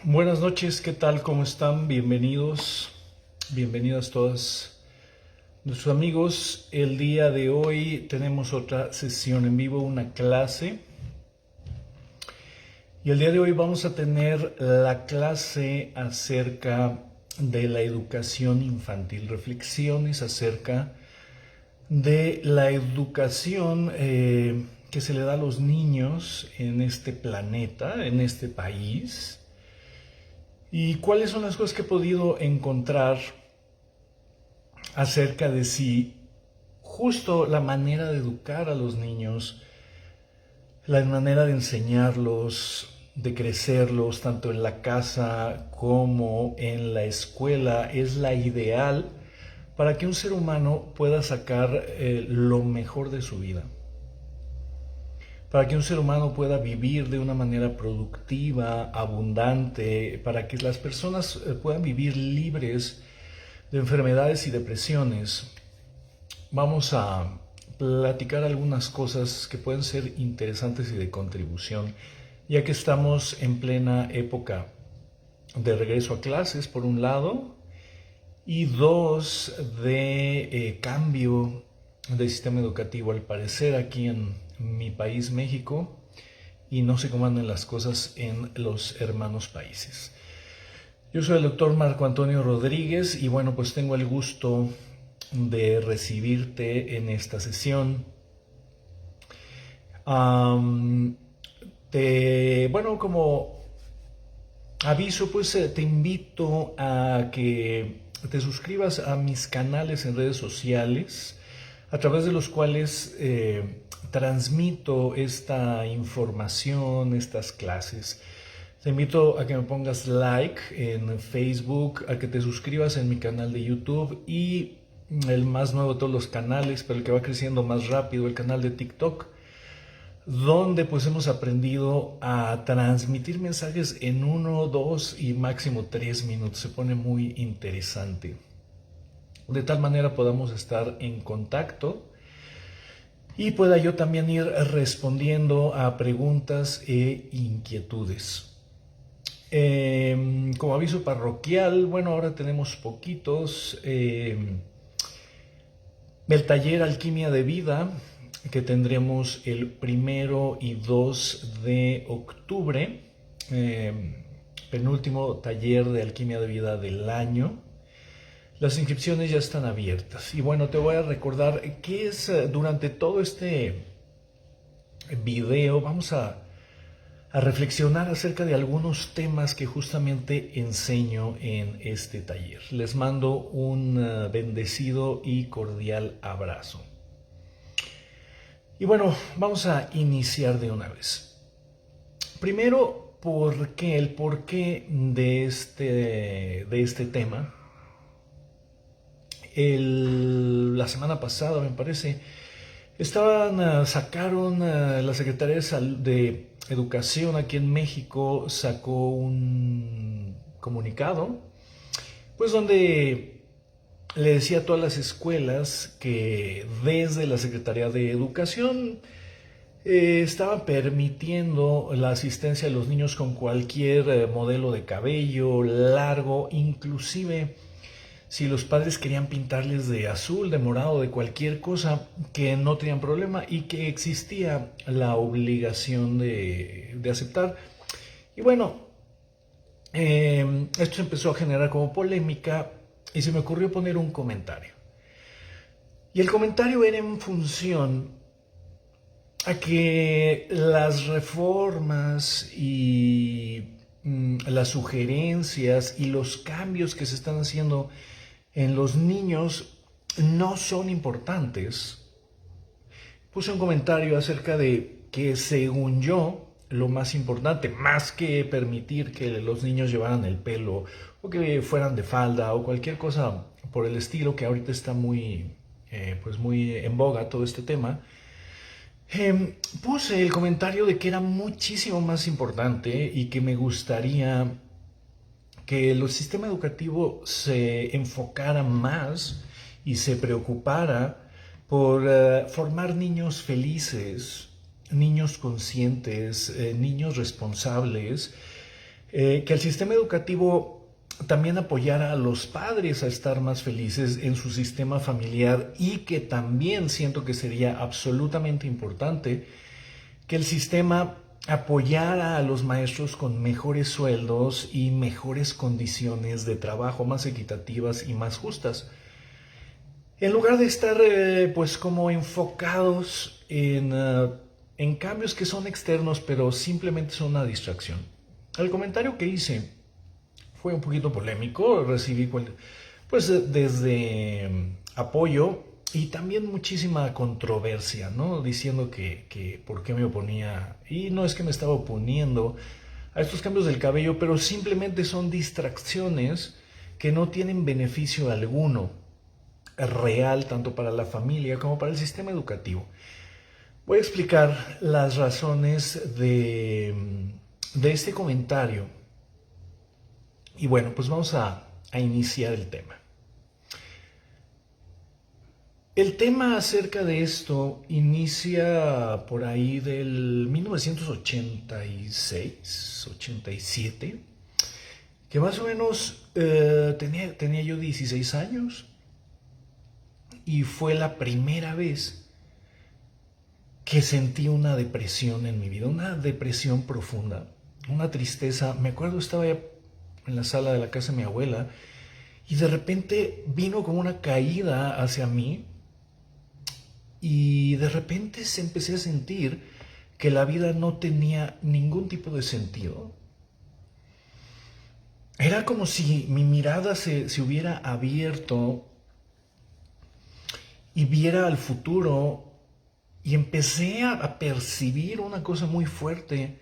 Buenas noches, ¿qué tal? ¿Cómo están? Bienvenidos, bienvenidas todas nuestros amigos. El día de hoy tenemos otra sesión en vivo, una clase. Y el día de hoy vamos a tener la clase acerca de la educación infantil, reflexiones acerca de la educación que se le da a los niños en este planeta, en este país. ¿Y cuáles son las cosas que he podido encontrar acerca de si justo la manera de educar a los niños, la manera de enseñarlos, de crecerlos, tanto en la casa como en la escuela, es la ideal para que un ser humano pueda sacar lo mejor de su vida? Para que un ser humano pueda vivir de una manera productiva, abundante, para que las personas puedan vivir libres de enfermedades y depresiones. Vamos a platicar algunas cosas que pueden ser interesantes y de contribución, ya que estamos en plena época de regreso a clases, por un lado, y dos, de cambio del sistema educativo, al parecer aquí en mi país, México, y no sé cómo andan las cosas en los hermanos países. Yo soy el doctor Marco Antonio Rodríguez y bueno, pues tengo el gusto de recibirte en esta sesión. Bueno, como aviso, pues te invito a que te suscribas a mis canales en redes sociales, a través de los cuales transmito esta información, estas clases. Te invito a que me pongas like en Facebook, a que te suscribas en mi canal de YouTube y el más nuevo de todos los canales, pero el que va creciendo más rápido, el canal de TikTok, donde pues hemos aprendido a transmitir mensajes en 1, 2 y máximo 3 minutos. Se pone muy interesante. De tal manera podamos estar en contacto y pueda yo también ir respondiendo a preguntas e inquietudes. Como aviso parroquial, bueno, ahora tenemos poquitos. El taller Alquimia de Vida, que tendremos el 1 y 2 de octubre, penúltimo taller de Alquimia de Vida del año. Las inscripciones ya están abiertas. Y bueno, te voy a recordar que es durante todo este video vamos a reflexionar acerca de algunos temas que justamente enseño en este taller. Les mando un bendecido y cordial abrazo. Y bueno, vamos a iniciar de una vez. Primero, el porqué de este tema. La semana pasada, me parece, sacaron la Secretaría de Educación aquí en México, sacó un comunicado, pues donde le decía a todas las escuelas que desde la Secretaría de Educación estaban permitiendo la asistencia de los niños con cualquier modelo de cabello largo, inclusive si los padres querían pintarles de azul, de morado, de cualquier cosa, que no tenían problema y que existía la obligación de aceptar. Y bueno, esto empezó a generar como polémica y se me ocurrió poner un comentario. Y el comentario era en función a que las reformas y las sugerencias y los cambios que se están haciendo en los niños no son importantes. Puse un comentario acerca de que, según yo, lo más importante, más que permitir que los niños llevaran el pelo o que fueran de falda o cualquier cosa por el estilo, que ahorita está muy en boga todo este tema, puse el comentario de que era muchísimo más importante y que me gustaría que el sistema educativo se enfocara más y se preocupara por formar niños felices, niños conscientes, niños responsables, Que el sistema educativo también apoyara a los padres a estar más felices en su sistema familiar y que también siento que sería absolutamente importante que el sistema apoyara a los maestros con mejores sueldos y mejores condiciones de trabajo más equitativas y más justas. En lugar de estar pues como enfocados en cambios que son externos pero simplemente son una distracción. El comentario que hice fue un poquito polémico, recibí pues desde apoyo y también muchísima controversia, ¿no? Diciendo que por qué me oponía. Y no es que me estaba oponiendo a estos cambios del cabello, pero simplemente son distracciones que no tienen beneficio alguno real, tanto para la familia como para el sistema educativo. Voy a explicar las razones de este comentario. Y bueno, pues vamos a iniciar el tema. El tema acerca de esto inicia por ahí del 1986, 87, que más o menos tenía yo 16 años y fue la primera vez que sentí una depresión en mi vida, una depresión profunda, una tristeza. Me acuerdo, estaba ya en la sala de la casa de mi abuela y de repente vino como una caída hacia mí. Y de repente se empecé a sentir que la vida no tenía ningún tipo de sentido. Era como si mi mirada se hubiera abierto y viera al futuro y empecé a percibir una cosa muy fuerte,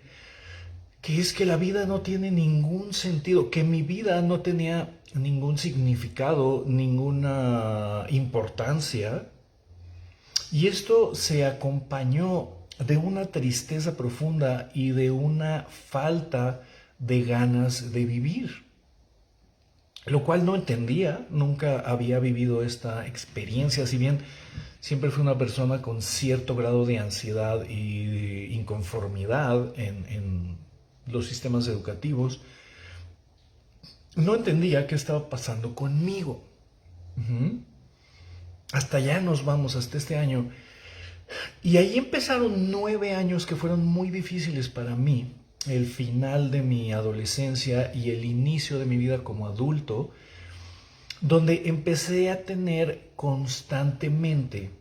que es que la vida no tiene ningún sentido, que mi vida no tenía ningún significado, ninguna importancia. Y esto se acompañó de una tristeza profunda y de una falta de ganas de vivir, lo cual no entendía, nunca había vivido esta experiencia, si bien siempre fui una persona con cierto grado de ansiedad y de inconformidad en los sistemas educativos, no entendía qué estaba pasando conmigo. Hasta allá nos vamos, hasta este año. Y ahí empezaron 9 años que fueron muy difíciles para mí. El final de mi adolescencia y el inicio de mi vida como adulto, donde empecé a tener constantemente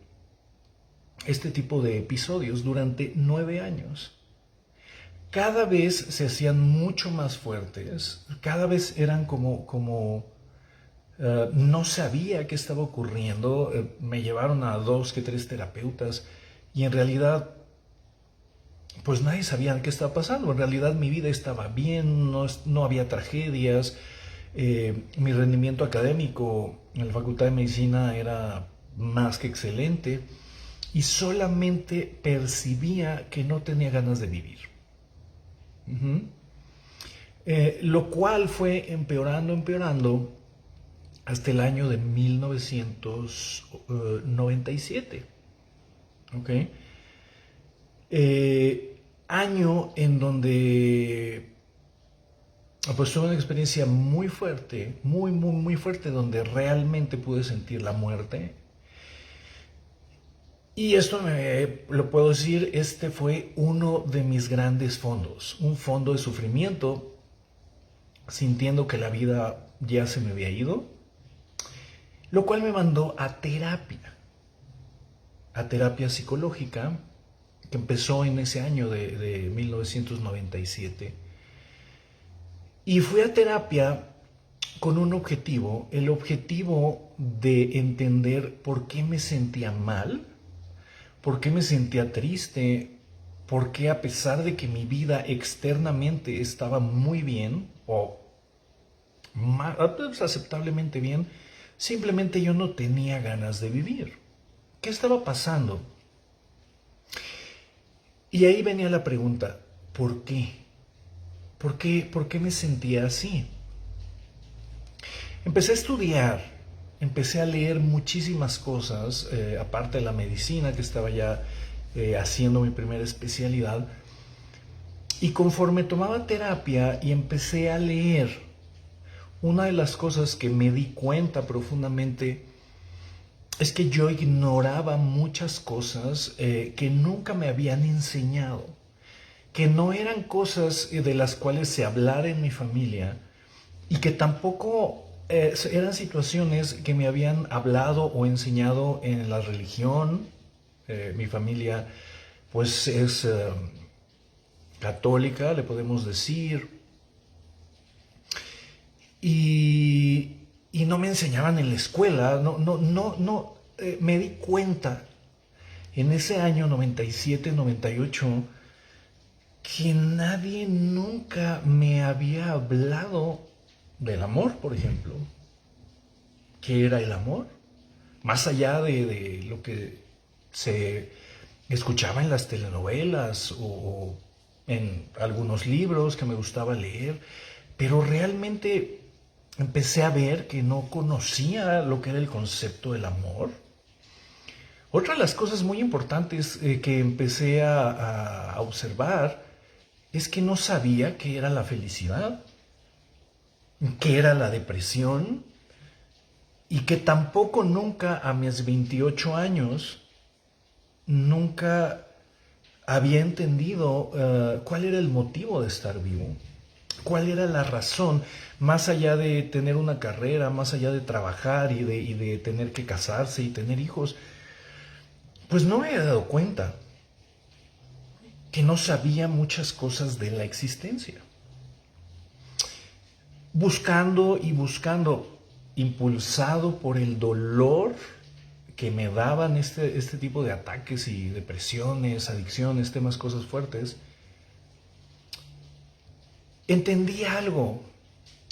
este tipo de episodios durante 9 años. Cada vez se hacían mucho más fuertes, cada vez eran como no sabía qué estaba ocurriendo, me llevaron a 2 que 3 terapeutas y en realidad pues nadie sabía qué estaba pasando. En realidad mi vida estaba bien, no había tragedias, mi rendimiento académico en la Facultad de Medicina era más que excelente y solamente percibía que no tenía ganas de vivir. Lo cual fue empeorando hasta el año de 1997. ¿Ok? Año en donde pues tuve una experiencia muy fuerte, muy fuerte, donde realmente pude sentir la muerte. Y esto lo puedo decir, este fue uno de mis grandes fondos, un fondo de sufrimiento, sintiendo que la vida ya se me había ido, lo cual me mandó a terapia psicológica, que empezó en ese año de 1997. Y fui a terapia con un objetivo, el objetivo de entender por qué me sentía mal, por qué me sentía triste, por qué a pesar de que mi vida externamente estaba muy bien o aceptablemente bien, simplemente yo no tenía ganas de vivir. ¿Qué estaba pasando? Y ahí venía la pregunta, ¿por qué? ¿Por qué me sentía así? Empecé a estudiar, empecé a leer muchísimas cosas, aparte de la medicina, que estaba ya haciendo mi primera especialidad. Y conforme tomaba terapia y empecé a leer, una de las cosas que me di cuenta profundamente es que yo ignoraba muchas cosas que nunca me habían enseñado, que no eran cosas de las cuales se hablara en mi familia y que tampoco eran situaciones que me habían hablado o enseñado en la religión. Mi familia pues es católica, le podemos decir, y no me enseñaban en la escuela, no, me di cuenta en ese año 97, 98, que nadie nunca me había hablado del amor, por ejemplo. ¿Qué era el amor? Más allá de lo que se escuchaba en las telenovelas o en algunos libros que me gustaba leer, pero realmente empecé a ver que no conocía lo que era el concepto del amor. Otra de las cosas muy importantes que empecé a observar es que no sabía qué era la felicidad, qué era la depresión, y que tampoco nunca a mis 28 años, nunca había entendido cuál era el motivo de estar vivo, cuál era la razón, más allá de tener una carrera, más allá de trabajar y de tener que casarse y tener hijos. Pues no me había dado cuenta que no sabía muchas cosas de la existencia. Buscando y buscando, impulsado por el dolor que me daban este tipo de ataques y depresiones, adicciones, temas, cosas fuertes, entendí algo.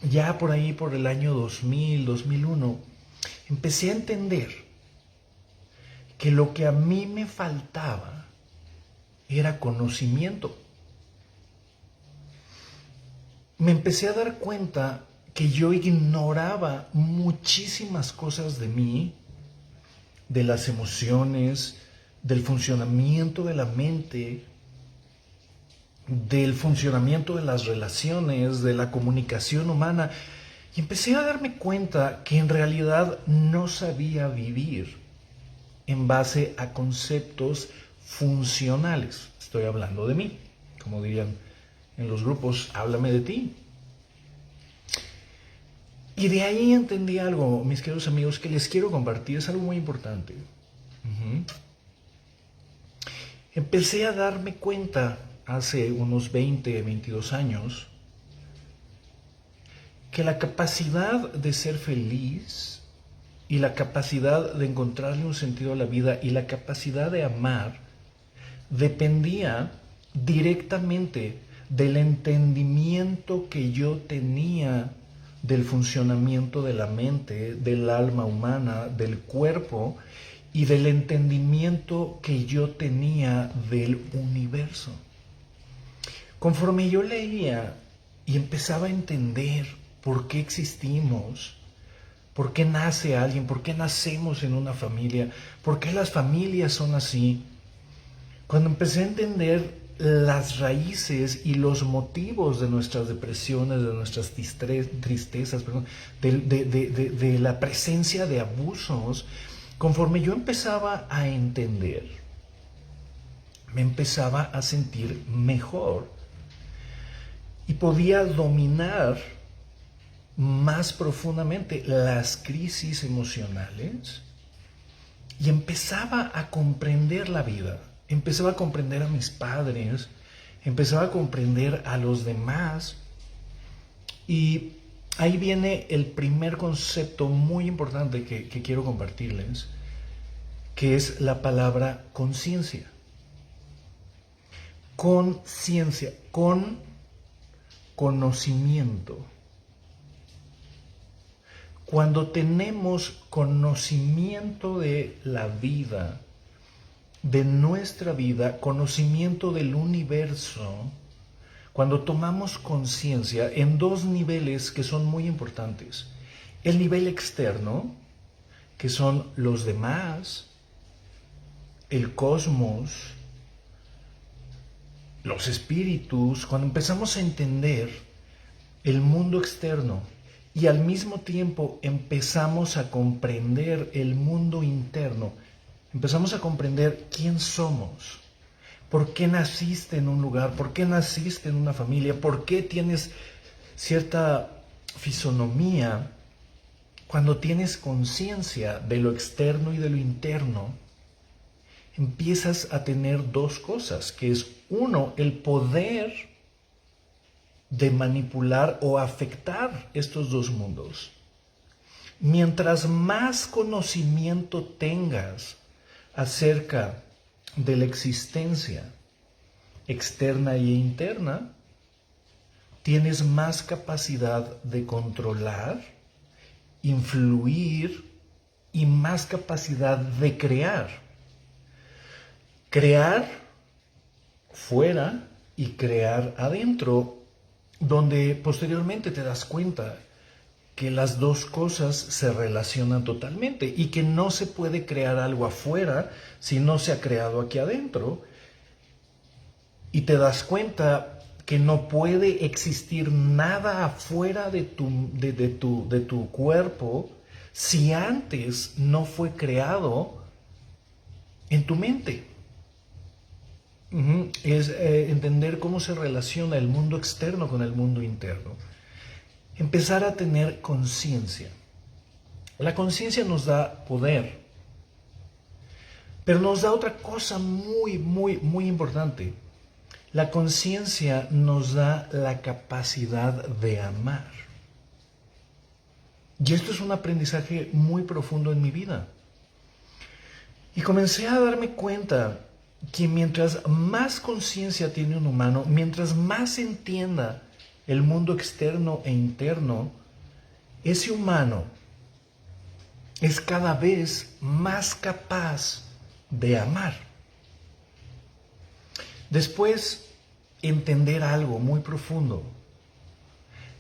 Ya por ahí, por el año 2000, 2001, empecé a entender que lo que a mí me faltaba era conocimiento. Me empecé a dar cuenta que yo ignoraba muchísimas cosas de mí, de las emociones, del funcionamiento de la mente, del funcionamiento de las relaciones, de la comunicación humana. Y empecé a darme cuenta que en realidad no sabía vivir en base a conceptos funcionales. Estoy hablando de mí, como dirían en los grupos, háblame de ti. Y de ahí entendí algo, mis queridos amigos, que les quiero compartir, es algo muy importante. Empecé a darme cuenta hace unos 20, 22 años que la capacidad de ser feliz y la capacidad de encontrarle un sentido a la vida y la capacidad de amar dependía directamente del entendimiento que yo tenía del funcionamiento de la mente, del alma humana, del cuerpo y del entendimiento que yo tenía del universo. Conforme yo leía y empezaba a entender por qué existimos, por qué nace alguien, por qué nacemos en una familia, por qué las familias son así, cuando empecé a entender las raíces y los motivos de nuestras depresiones, de nuestras tristezas, perdón, de la presencia de abusos, conforme yo empezaba a entender, me empezaba a sentir mejor y podía dominar más profundamente las crisis emocionales y empezaba a comprender la vida. Empezaba a comprender a mis padres, empezaba a comprender a los demás. Y ahí viene el primer concepto muy importante que quiero compartirles, que es la palabra conciencia. Conciencia, con conocimiento. Cuando tenemos conocimiento de la vida, de nuestra vida, conocimiento del universo, cuando tomamos conciencia en dos niveles que son muy importantes. El nivel externo, que son los demás, el cosmos, los espíritus, cuando empezamos a entender el mundo externo y al mismo tiempo empezamos a comprender el mundo interno, empezamos a comprender quién somos, por qué naciste en un lugar, por qué naciste en una familia, por qué tienes cierta fisonomía. Cuando tienes conciencia de lo externo y de lo interno, empiezas a tener dos cosas, que es uno, el poder de manipular o afectar estos dos mundos. Mientras más conocimiento tengas acerca de la existencia externa e interna, tienes más capacidad de controlar, influir y más capacidad de crear. Crear fuera y crear adentro, donde posteriormente te das cuenta que las dos cosas se relacionan totalmente y que no se puede crear algo afuera si no se ha creado aquí adentro. Y te das cuenta que no puede existir nada afuera de tu cuerpo si antes no fue creado en tu mente. Es entender cómo se relaciona el mundo externo con el mundo interno. Empezar a tener conciencia. La conciencia nos da poder, pero nos da otra cosa muy, muy, muy importante. La conciencia nos da la capacidad de amar. Y esto es un aprendizaje muy profundo en mi vida. Y comencé a darme cuenta que mientras más conciencia tiene un humano, mientras más entienda el mundo externo e interno, ese humano es cada vez más capaz de amar. Después, entender algo muy profundo,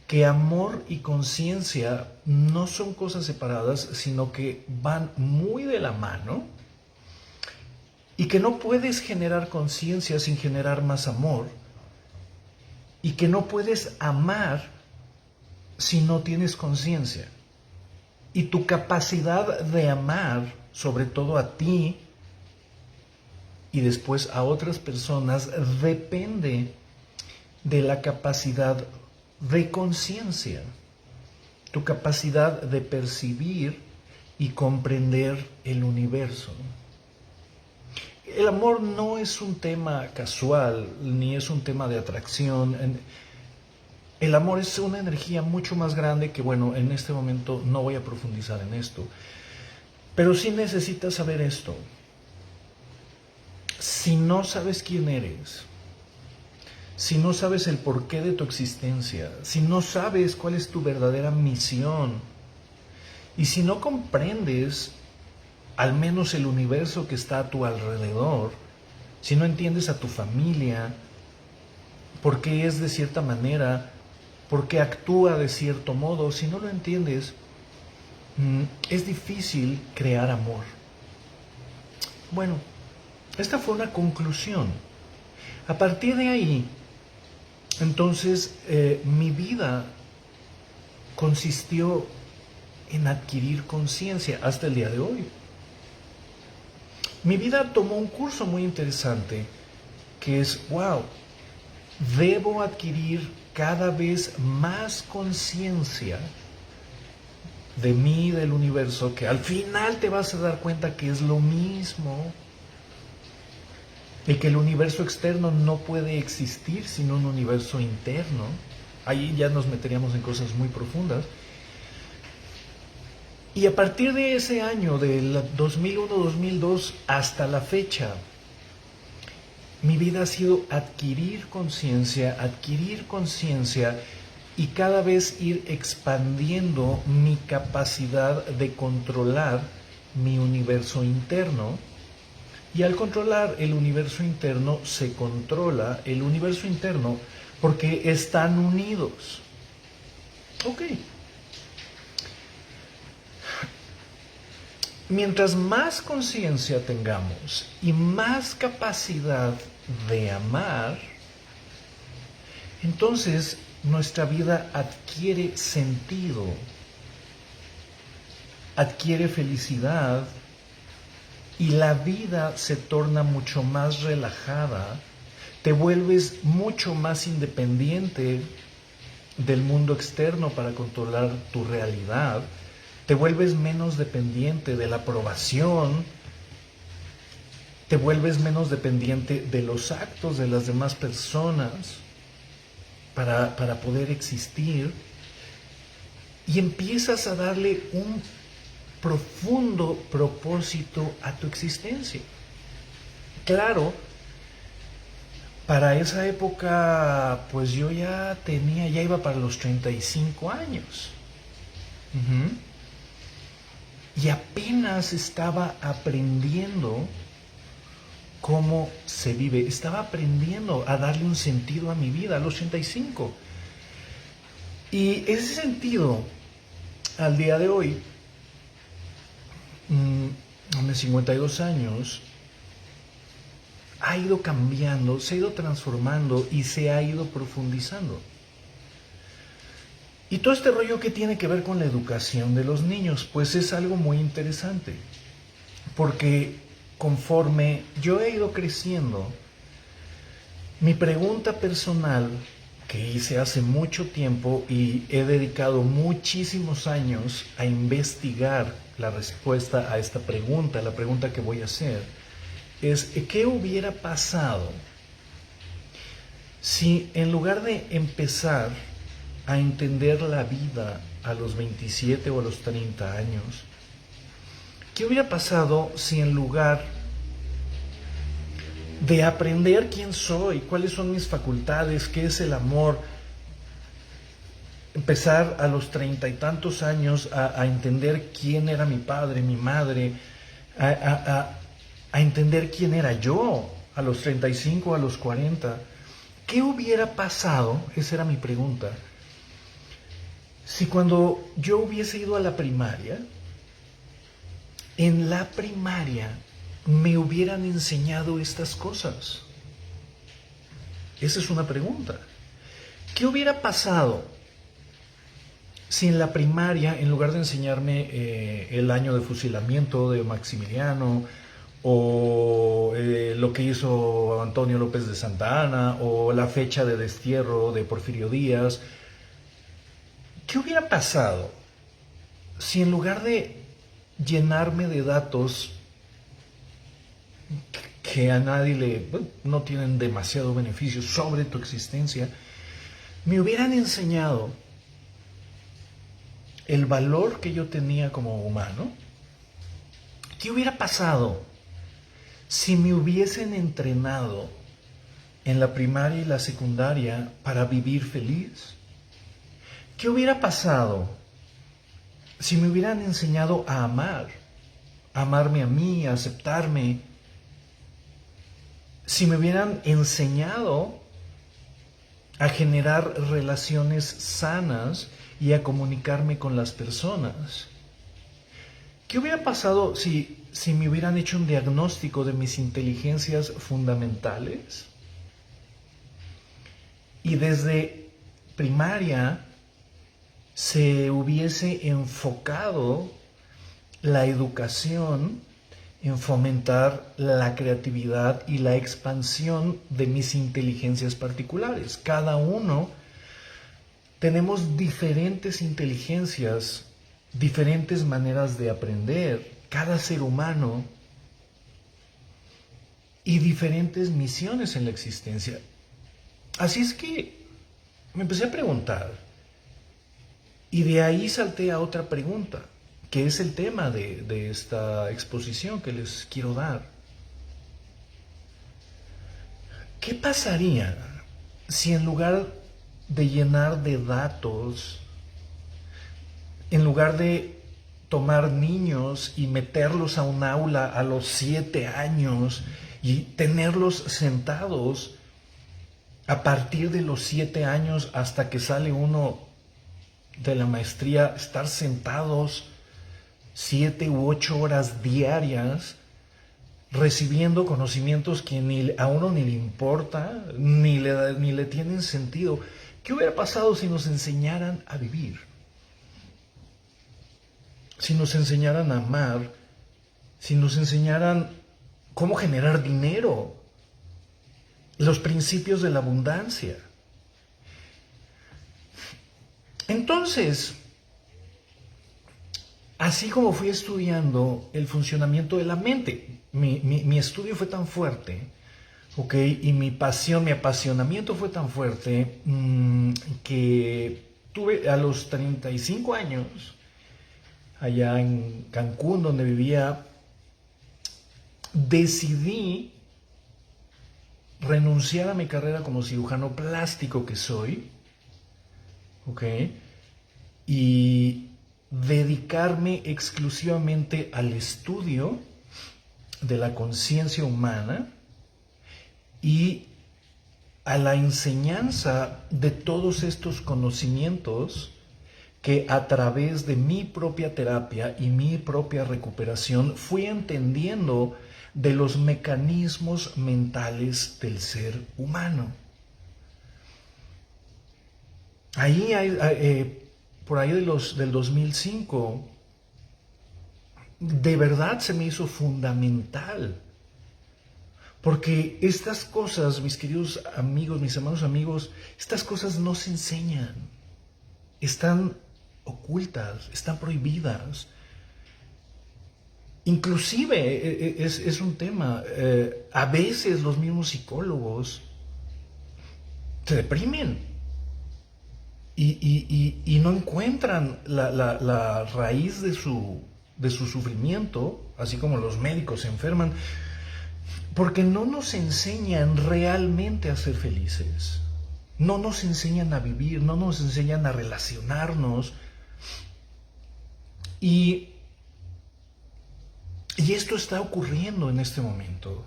que amor y conciencia no son cosas separadas, sino que van muy de la mano, y que no puedes generar conciencia sin generar más amor, y que no puedes amar si no tienes conciencia. Y tu capacidad de amar, sobre todo a ti y después a otras personas, depende de la capacidad de conciencia, tu capacidad de percibir y comprender el universo. El amor no es un tema casual, ni es un tema de atracción. El amor es una energía mucho más grande que, bueno, en este momento no voy a profundizar en esto. Pero sí necesitas saber esto. Si no sabes quién eres, si no sabes el porqué de tu existencia, si no sabes cuál es tu verdadera misión, y si no comprendes al menos el universo que está a tu alrededor, si no entiendes a tu familia, por qué es de cierta manera, por qué actúa de cierto modo, si no lo entiendes, es difícil crear amor. Bueno, esta fue una conclusión. A partir de ahí, entonces, mi vida consistió en adquirir conciencia hasta el día de hoy. Mi vida tomó un curso muy interesante que es, wow, debo adquirir cada vez más conciencia de mí y del universo, que al final te vas a dar cuenta que es lo mismo. Y que el universo externo no puede existir sin un universo interno. Ahí ya nos meteríamos en cosas muy profundas. Y a partir de ese año, del 2001-2002 hasta la fecha, mi vida ha sido adquirir conciencia y cada vez ir expandiendo mi capacidad de controlar mi universo interno. Y al controlar el universo interno, se controla el universo interno porque están unidos. Ok. Mientras más conciencia tengamos y más capacidad de amar, entonces nuestra vida adquiere sentido, adquiere felicidad y la vida se torna mucho más relajada, te vuelves mucho más independiente del mundo externo para controlar tu realidad, te vuelves menos dependiente de la aprobación, te vuelves menos dependiente de los actos de las demás personas para poder existir y empiezas a darle un profundo propósito a tu existencia. Claro, para esa época, pues yo ya iba para los 35 años. Uh-huh. Y apenas estaba aprendiendo cómo se vive. Estaba aprendiendo a darle un sentido a mi vida a los 35. Y ese sentido, al día de hoy, a mis 52 años, ha ido cambiando, se ha ido transformando y se ha ido profundizando. Y todo este rollo que tiene que ver con la educación de los niños, pues es algo muy interesante, porque conforme yo he ido creciendo, mi pregunta personal que hice hace mucho tiempo y he dedicado muchísimos años a investigar la respuesta a esta pregunta, la pregunta que voy a hacer, es ¿qué hubiera pasado si en lugar de empezar a entender la vida a los 27 o a los 30 años, qué hubiera pasado si en lugar de aprender quién soy, cuáles son mis facultades, qué es el amor, empezar a los 30 y tantos años a entender quién era mi padre, mi madre, a entender quién era yo a los 35, a los 40? ¿Qué hubiera pasado? Esa era mi pregunta. Si cuando yo hubiese ido a la primaria, en la primaria me hubieran enseñado estas cosas. Esa es una pregunta. ¿Qué hubiera pasado si en la primaria, en lugar de enseñarme el año de fusilamiento de Maximiliano, o lo que hizo Antonio López de Santa Anna, o la fecha de destierro de Porfirio Díaz, ¿qué hubiera pasado si en lugar de llenarme de datos que a nadie no tienen demasiado beneficio sobre tu existencia, me hubieran enseñado el valor que yo tenía como humano? ¿Qué hubiera pasado si me hubiesen entrenado en la primaria y la secundaria para vivir feliz? ¿Qué hubiera pasado si me hubieran enseñado a amarme a mí, a aceptarme? Si me hubieran enseñado a generar relaciones sanas y a comunicarme con las personas. ¿Qué hubiera pasado si me hubieran hecho un diagnóstico de mis inteligencias fundamentales? Y desde primaria se hubiese enfocado la educación en fomentar la creatividad y la expansión de mis inteligencias particulares. Cada uno tenemos diferentes inteligencias, diferentes maneras de aprender, cada ser humano, y diferentes misiones en la existencia. Así es que me empecé a preguntar, y de ahí salté a otra pregunta, que es el tema de esta exposición que les quiero dar. ¿Qué pasaría si en lugar de llenar de datos, en lugar de tomar niños y meterlos a un aula a los 7 años y tenerlos sentados a partir de los 7 años hasta que sale uno de la maestría, estar sentados 7 u 8 horas diarias recibiendo conocimientos que a uno ni le importa, ni le tienen sentido. ¿Qué hubiera pasado si nos enseñaran a vivir? Si nos enseñaran a amar, si nos enseñaran cómo generar dinero, los principios de la abundancia. Entonces, así como fui estudiando el funcionamiento de la mente, mi estudio fue tan fuerte, ¿ok? Y mi pasión, mi apasionamiento fue tan fuerte que tuve a los 35 años, allá en Cancún, donde vivía, decidí renunciar a mi carrera como cirujano plástico que soy, ¿ok? Y dedicarme exclusivamente al estudio de la conciencia humana y a la enseñanza de todos estos conocimientos que a través de mi propia terapia y mi propia recuperación fui entendiendo de los mecanismos mentales del ser humano. Ahí por ahí del 2005, de verdad se me hizo fundamental. Porque estas cosas, mis queridos amigos, mis hermanos amigos, estas cosas no se enseñan. Están ocultas, están prohibidas. Inclusive es un tema, a veces los mismos psicólogos se deprimen y no encuentran la raíz de su sufrimiento, así como los médicos se enferman, porque no nos enseñan realmente a ser felices, no nos enseñan a vivir, no nos enseñan a relacionarnos. Y esto está ocurriendo en este momento.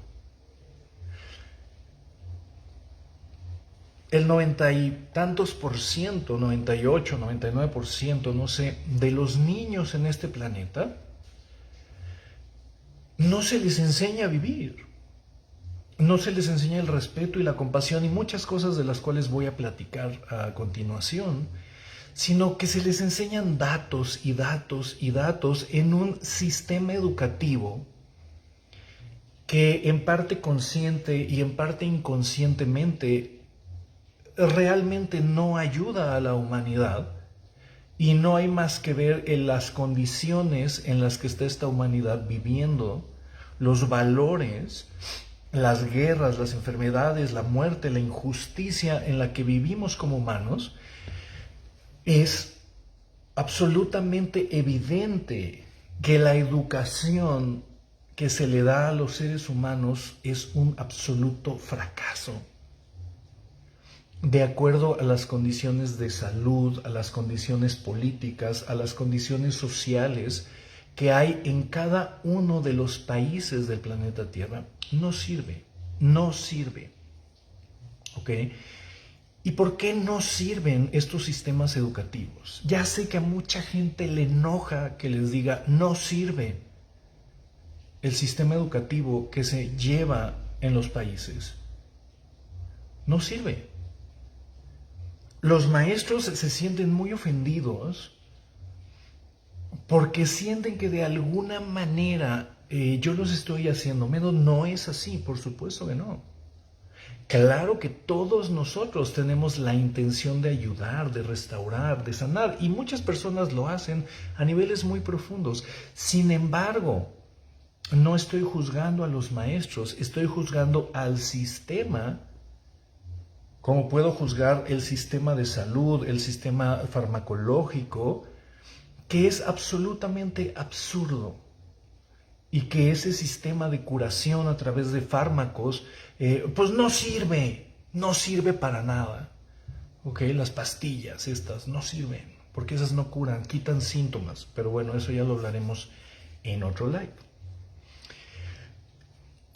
El 90 y tantos por ciento, 98, 99%, no sé, de los niños en este planeta, no se les enseña a vivir. No se les enseña el respeto y la compasión y muchas cosas de las cuales voy a platicar a continuación, sino que se les enseñan datos y datos y datos en un sistema educativo que en parte consciente y en parte inconscientemente realmente no ayuda a la humanidad, y no hay más que ver en las condiciones en las que está esta humanidad viviendo, los valores, las guerras, las enfermedades, la muerte, la injusticia en la que vivimos como humanos. Es absolutamente evidente que la educación que se le da a los seres humanos es un absoluto fracaso. De acuerdo a las condiciones de salud, a las condiciones políticas, a las condiciones sociales que hay en cada uno de los países del planeta Tierra, no sirve, no sirve. ¿Ok? ¿Y por qué no sirven estos sistemas educativos? Ya sé que a mucha gente le enoja que les diga, no sirve el sistema educativo que se lleva en los países. No sirve. Los maestros se sienten muy ofendidos porque sienten que de alguna manera yo los estoy haciendo menos. No es así, por supuesto que no. Claro que todos nosotros tenemos la intención de ayudar, de restaurar, de sanar, y muchas personas lo hacen a niveles muy profundos. Sin embargo, no estoy juzgando a los maestros, estoy juzgando al sistema, como puedo juzgar el sistema de salud, el sistema farmacológico, que es absolutamente absurdo. Y que ese sistema de curación a través de fármacos, pues no sirve para nada. ¿Ok? Las pastillas estas no sirven, porque esas no curan, quitan síntomas. Pero bueno, eso ya lo hablaremos en otro live.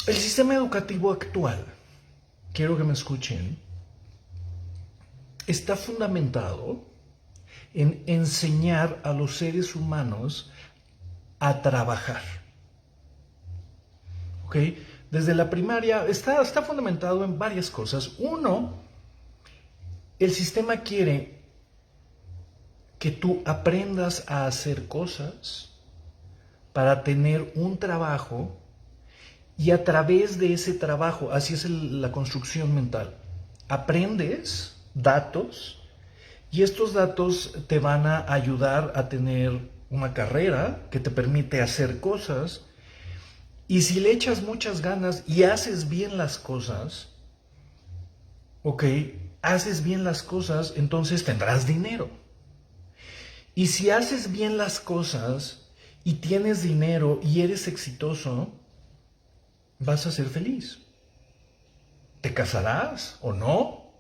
El sistema educativo actual, quiero que me escuchen, está fundamentado en enseñar a los seres humanos a trabajar. ¿ok? Desde la primaria está fundamentado en varias cosas. Uno, el sistema quiere que tú aprendas a hacer cosas para tener un trabajo y a través de ese trabajo, así es la construcción mental, aprendes datos y estos datos te van a ayudar a tener una carrera que te permite hacer cosas y si le echas muchas ganas y haces bien las cosas, ok, haces bien las cosas, entonces tendrás dinero. Y si haces bien las cosas y tienes dinero y eres exitoso, vas a ser feliz. ¿Te casarás o no?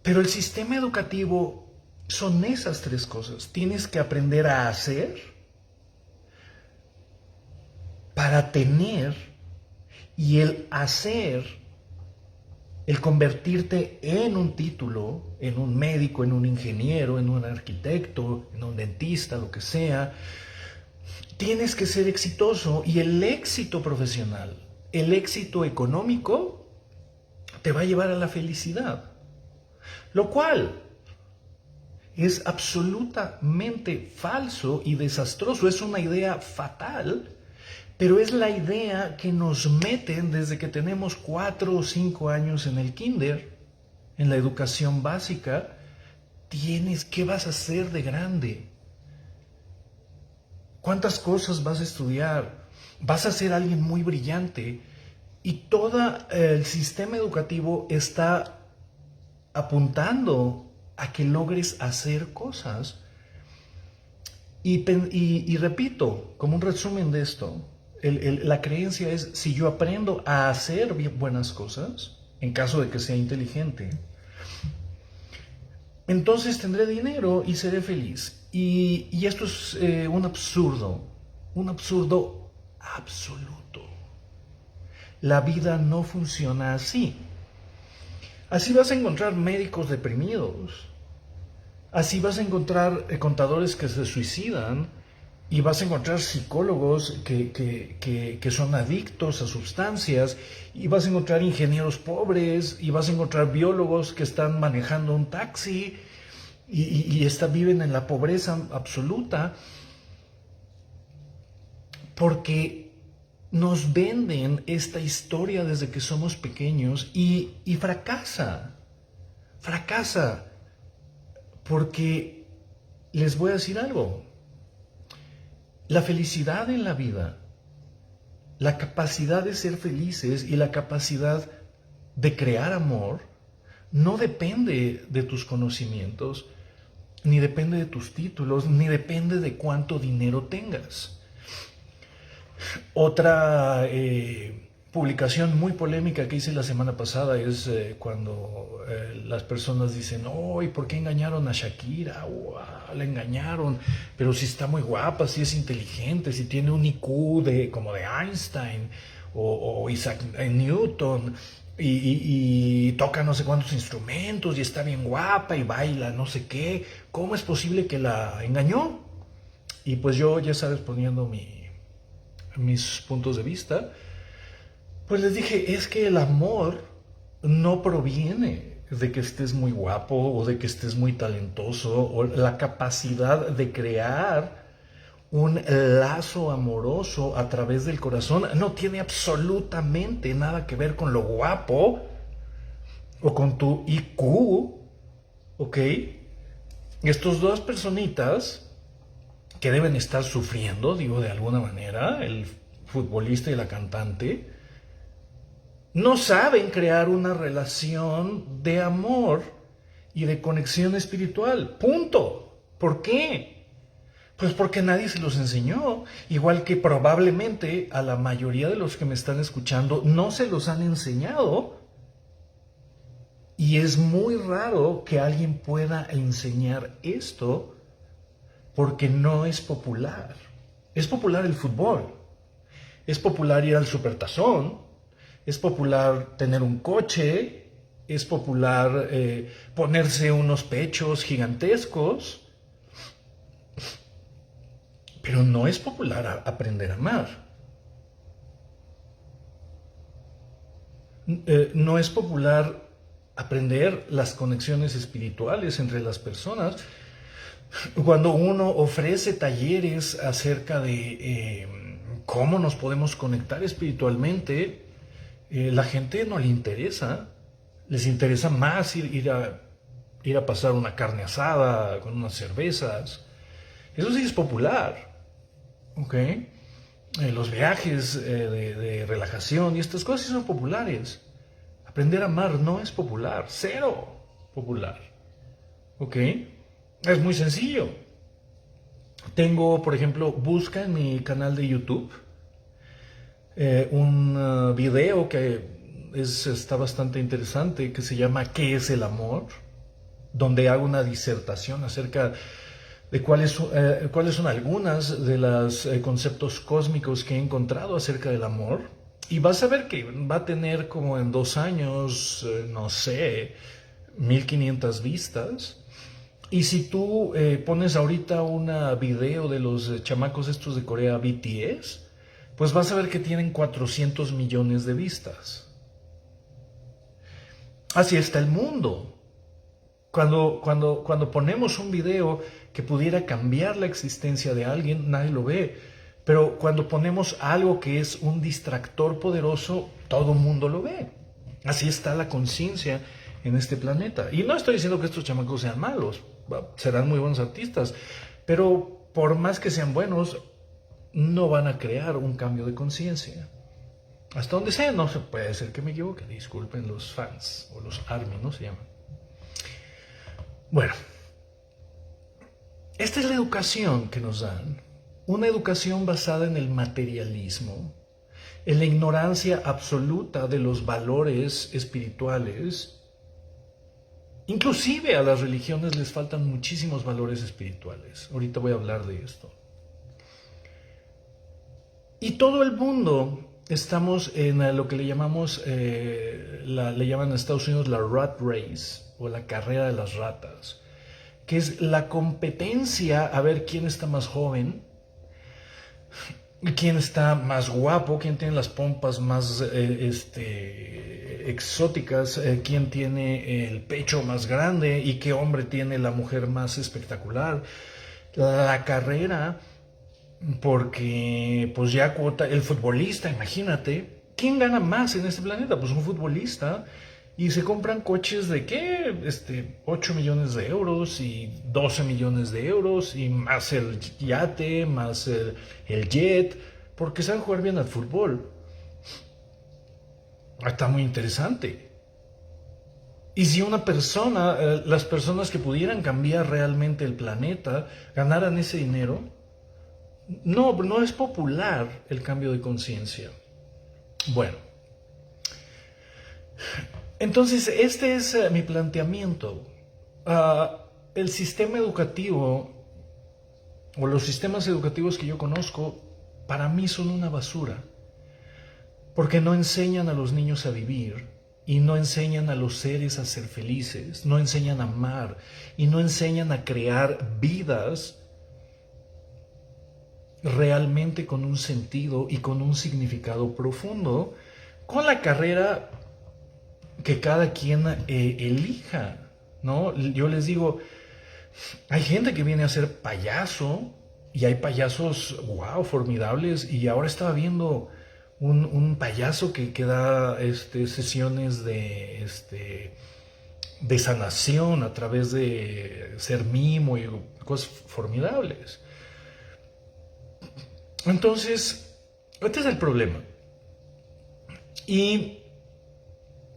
Pero el sistema educativo son esas tres cosas. Tienes que aprender a hacer para tener y el hacer, el convertirte en un título, en un médico, en un ingeniero, en un arquitecto, en un dentista, lo que sea. Tienes que ser exitoso y el éxito profesional, el éxito económico, te va a llevar a la felicidad. Lo cual es absolutamente falso y desastroso. Es una idea fatal, pero es la idea que nos meten desde que tenemos 4 o 5 años en el kinder, en la educación básica. ¿Qué vas a hacer de grande? ¿Cuántas cosas vas a estudiar? Vas a ser alguien muy brillante y todo el sistema educativo está apuntando a que logres hacer cosas. Y repito, como un resumen de esto, la creencia es, si yo aprendo a hacer buenas cosas, en caso de que sea inteligente, entonces tendré dinero y seré feliz. Y esto es un absurdo absoluto. La vida no funciona así. Así vas a encontrar médicos deprimidos. Así vas a encontrar contadores que se suicidan y vas a encontrar psicólogos que son adictos a sustancias y vas a encontrar ingenieros pobres y vas a encontrar biólogos que están manejando un taxi y viven en la pobreza absoluta porque nos venden esta historia desde que somos pequeños y fracasa, porque les voy a decir algo, la felicidad en la vida, la capacidad de ser felices y la capacidad de crear amor no depende de tus conocimientos, ni depende de tus títulos, ni depende de cuánto dinero tengas. Otra publicación muy polémica que hice la semana pasada es cuando las personas dicen, oh, ¿y por qué engañaron a Shakira? Wow, la engañaron, pero si está muy guapa, si es inteligente, si tiene un IQ como de Einstein o Isaac Newton y toca no sé cuántos instrumentos y está bien guapa y baila no sé qué, ¿cómo es posible que la engañó? Y pues yo, ya sabes, poniendo mis puntos de vista, pues les dije, es que el amor no proviene de que estés muy guapo o de que estés muy talentoso o la capacidad de crear un lazo amoroso a través del corazón no tiene absolutamente nada que ver con lo guapo o con tu IQ, ¿ok? Estos dos personitas que deben estar sufriendo, digo de alguna manera, el futbolista y la cantante, no saben crear una relación de amor y de conexión espiritual. Punto. ¿Por qué? Pues porque nadie se los enseñó, igual que probablemente a la mayoría de los que me están escuchando no se los han enseñado. Y es muy raro que alguien pueda enseñar esto porque no es popular. Es popular el fútbol, es popular ir al supertazón, es popular tener un coche, es popular ponerse unos pechos gigantescos, pero no es popular aprender a amar. No es popular aprender las conexiones espirituales entre las personas. Cuando uno ofrece talleres acerca de cómo nos podemos conectar espiritualmente, la gente no le interesa. Les interesa más ir a pasar una carne asada con unas cervezas. Eso sí es popular, ¿ok? Los viajes de relajación y estas cosas sí son populares. Aprender a amar no es popular, cero popular, ¿ok? Es muy sencillo. Tengo, por ejemplo, busca en mi canal de YouTube un video que está bastante interesante que se llama ¿Qué es el amor? Donde hago una disertación acerca de cuáles son algunas de los conceptos cósmicos que he encontrado acerca del amor. Y vas a ver que va a tener como en 2 años, no sé, 1500 vistas. Y si tú pones ahorita una video de los chamacos estos de Corea, BTS, pues vas a ver que tienen 400 millones de vistas. Así está el mundo. Cuando ponemos un video que pudiera cambiar la existencia de alguien, nadie lo ve. Pero cuando ponemos algo que es un distractor poderoso, todo el mundo lo ve. Así está la conciencia en este planeta. Y no estoy diciendo que estos chamacos sean malos, serán muy buenos artistas, pero por más que sean buenos, no van a crear un cambio de conciencia. Hasta donde sea, no se puede ser que me equivoque, disculpen los fans, o los ARMY, ¿no se llaman? Bueno, esta es la educación que nos dan, una educación basada en el materialismo, en la ignorancia absoluta de los valores espirituales. Inclusive a las religiones les faltan muchísimos valores espirituales. Ahorita voy a hablar de esto. Y todo el mundo estamos en lo que le llamamos, le llaman en Estados Unidos la rat race, o la carrera de las ratas, que es la competencia a ver quién está más joven, quién está más guapo, quién tiene las pompas más exóticas, quién tiene el pecho más grande y qué hombre tiene la mujer más espectacular. La carrera, porque pues ya cuota, el futbolista, imagínate, ¿quién gana más en este planeta? Pues un futbolista. Y se compran coches de ¿qué? 8 millones de euros y 12 millones de euros y más el yate, más el jet, porque saben jugar bien al fútbol. Está muy interesante. Y si una persona, las personas que pudieran cambiar realmente el planeta, ganaran ese dinero, no es popular el cambio de conciencia. Bueno. Entonces, este es mi planteamiento. El sistema educativo o los sistemas educativos que yo conozco, para mí son una basura, porque no enseñan a los niños a vivir y no enseñan a los seres a ser felices, no enseñan a amar y no enseñan a crear vidas realmente con un sentido y con un significado profundo, con la carrera que cada quien elija, ¿no? Yo les digo, hay gente que viene a ser payaso y hay payasos, wow, formidables. Y ahora estaba viendo un payaso que da sesiones de sanación a través de ser mimo y cosas formidables. Entonces, este es el problema. Y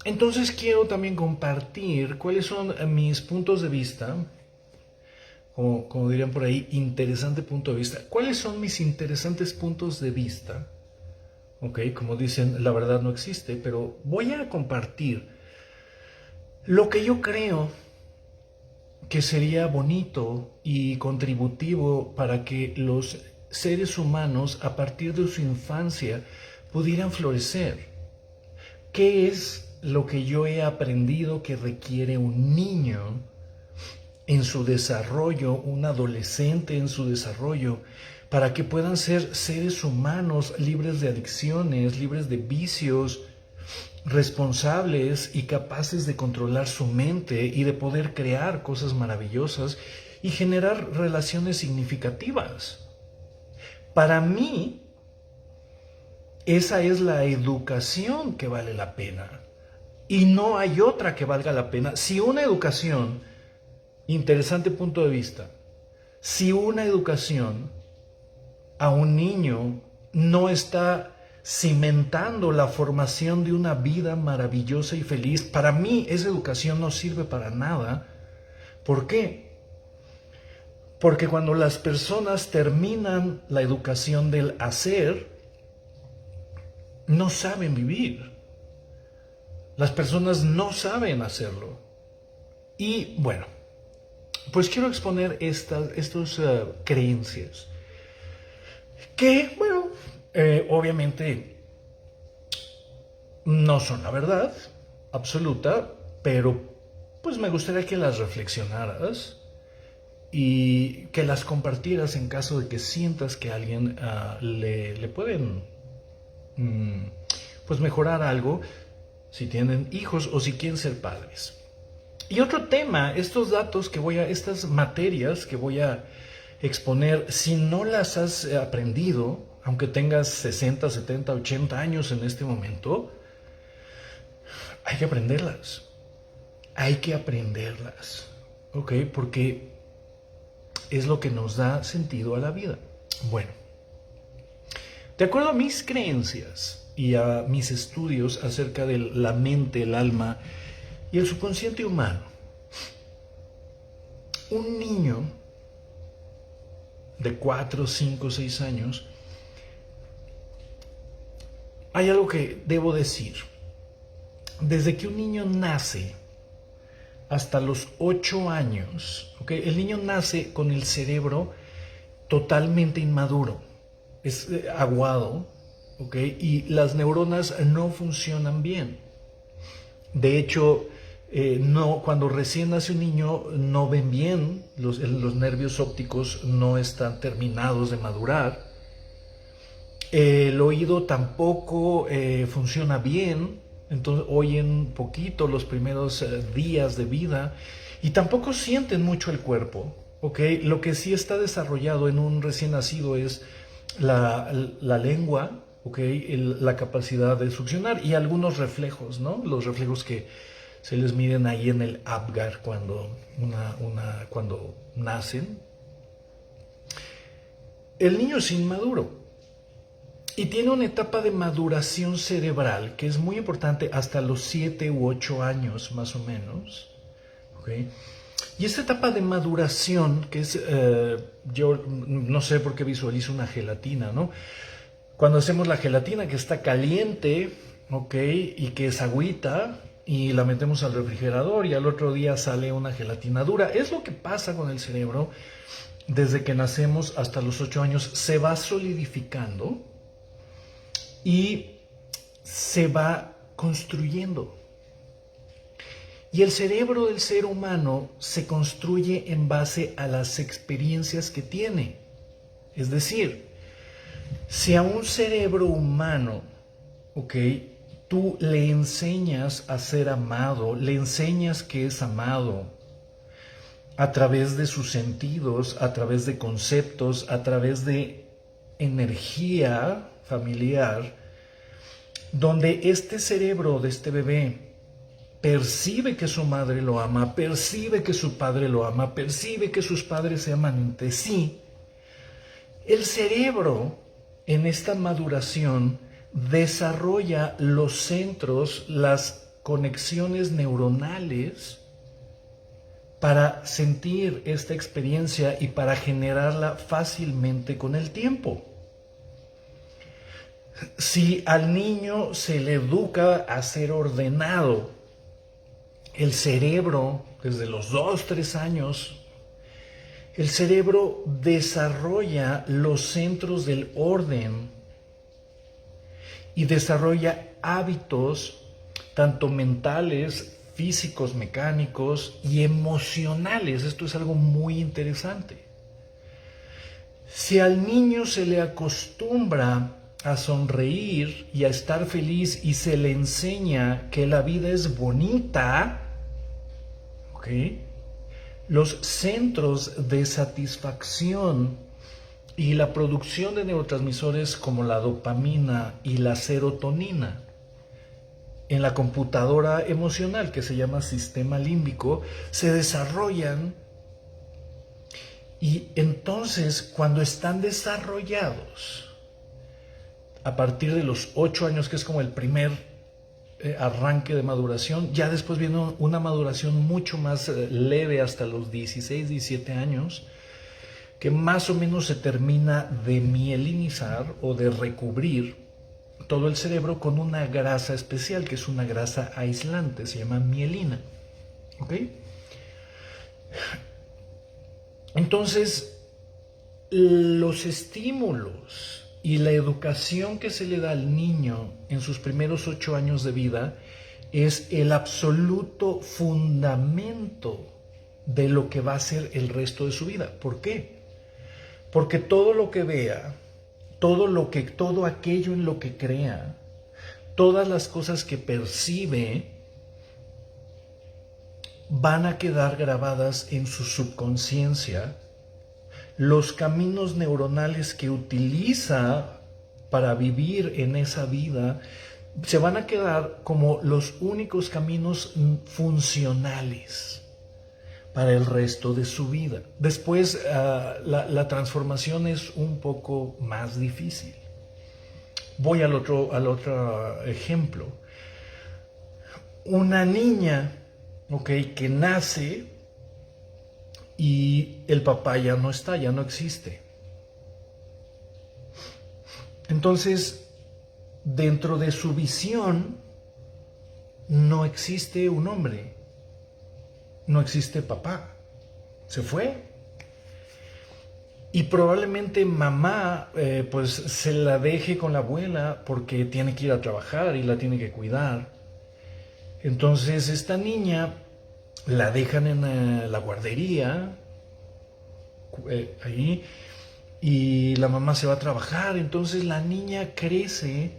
entonces quiero también compartir cuáles son mis puntos de vista, como dirían por ahí, interesante punto de vista. ¿Cuáles son mis interesantes puntos de vista? Ok, como dicen, la verdad no existe, pero voy a compartir lo que yo creo que sería bonito y contributivo para que los seres humanos a partir de su infancia pudieran florecer. ¿Qué es lo que yo he aprendido que requiere un niño en su desarrollo, un adolescente en su desarrollo, para que puedan ser seres humanos libres de adicciones, libres de vicios, responsables y capaces de controlar su mente y de poder crear cosas maravillosas y generar relaciones significativas. Para mí, esa es la educación que vale la pena. Y no hay otra que valga la pena. Si una educación, interesante punto de vista, si una educación a un niño no está cimentando la formación de una vida maravillosa y feliz, para mí esa educación no sirve para nada. ¿Por qué? Porque cuando las personas terminan la educación del hacer, no saben vivir. Las personas no saben hacerlo. Y bueno, pues quiero exponer estas creencias que, bueno, obviamente no son la verdad absoluta, pero pues me gustaría que las reflexionaras y que las compartieras en caso de que sientas que a alguien le pueden pues mejorar algo, si tienen hijos o si quieren ser padres. Y otro tema, estos datos estas materias que voy a exponer, si no las has aprendido, aunque tengas 60, 70, 80 años en este momento, hay que aprenderlas. Hay que aprenderlas, ¿ok? Porque es lo que nos da sentido a la vida. Bueno, de acuerdo a mis creencias y a mis estudios acerca de la mente, el alma y el subconsciente humano, un niño de 4, 5, 6 años, hay algo que debo decir. Desde que un niño nace hasta los 8 años, ¿okay? El niño nace con el cerebro totalmente inmaduro, es aguado, ¿okay? Y las neuronas no funcionan bien. De hecho, cuando recién nace un niño no ven bien, los nervios ópticos no están terminados de madurar, el oído tampoco funciona bien, entonces oyen poquito los primeros días de vida y tampoco sienten mucho el cuerpo, ¿ok? Lo que sí está desarrollado en un recién nacido es la lengua, ¿okay? La capacidad de succionar y algunos reflejos, ¿no? Los reflejos que se les miden ahí en el Apgar cuando nacen. El niño es inmaduro y tiene una etapa de maduración cerebral que es muy importante hasta los 7 u 8 años más o menos, ¿okay? Y esta etapa de maduración, que es, yo no sé por qué visualizo una gelatina, ¿no? Cuando hacemos la gelatina que está caliente, ¿ok? Y que es agüita y la metemos al refrigerador y al otro día sale una gelatina dura. Es lo que pasa con el cerebro desde que nacemos hasta los 8 años. Se va solidificando y se va construyendo. Y el cerebro del ser humano se construye en base a las experiencias que tiene. Es decir, si a un cerebro humano, ¿ok?, tú le enseñas a ser amado, le enseñas que es amado a través de sus sentidos, a través de conceptos, a través de energía familiar, donde este cerebro de este bebé percibe que su madre lo ama, percibe que su padre lo ama, percibe que sus padres se aman entre sí, el cerebro en esta maduración desarrolla los centros, las conexiones neuronales para sentir esta experiencia y para generarla fácilmente con el tiempo. Si al niño se le educa a ser ordenado, el cerebro, desde los 2, 3 años, el cerebro desarrolla los centros del orden y desarrolla hábitos tanto mentales, físicos, mecánicos y emocionales. Esto es algo muy interesante. Si al niño se le acostumbra a sonreír y a estar feliz y se le enseña que la vida es bonita, ¿ok? Los centros de satisfacción y la producción de neurotransmisores como la dopamina y la serotonina en la computadora emocional, que se llama sistema límbico, se desarrollan, y entonces cuando están desarrollados a partir de los 8 años, que es como el primer arranque de maduración, ya después viene una maduración mucho más leve hasta los 16, 17 años, que más o menos se termina de mielinizar o de recubrir todo el cerebro con una grasa especial, que es una grasa aislante, se llama mielina. ¿Ok? Entonces, los estímulos y la educación que se le da al niño en sus primeros 8 años de vida es el absoluto fundamento de lo que va a ser el resto de su vida. ¿Por qué? Porque todo lo que vea, todo aquello en lo que crea, todas las cosas que percibe, van a quedar grabadas en su subconsciencia. Los caminos neuronales que utiliza para vivir en esa vida se van a quedar como los únicos caminos funcionales para el resto de su vida. Después la transformación es un poco más difícil. Voy al otro ejemplo. Una niña, que nace y el papá ya no está, ya no existe. Entonces, dentro de su visión, no existe un hombre, no existe papá, se fue. Y probablemente mamá pues se la deje con la abuela porque tiene que ir a trabajar y la tiene que cuidar. Entonces esta niña la dejan en la guardería, ahí, y la mamá se va a trabajar. Entonces la niña crece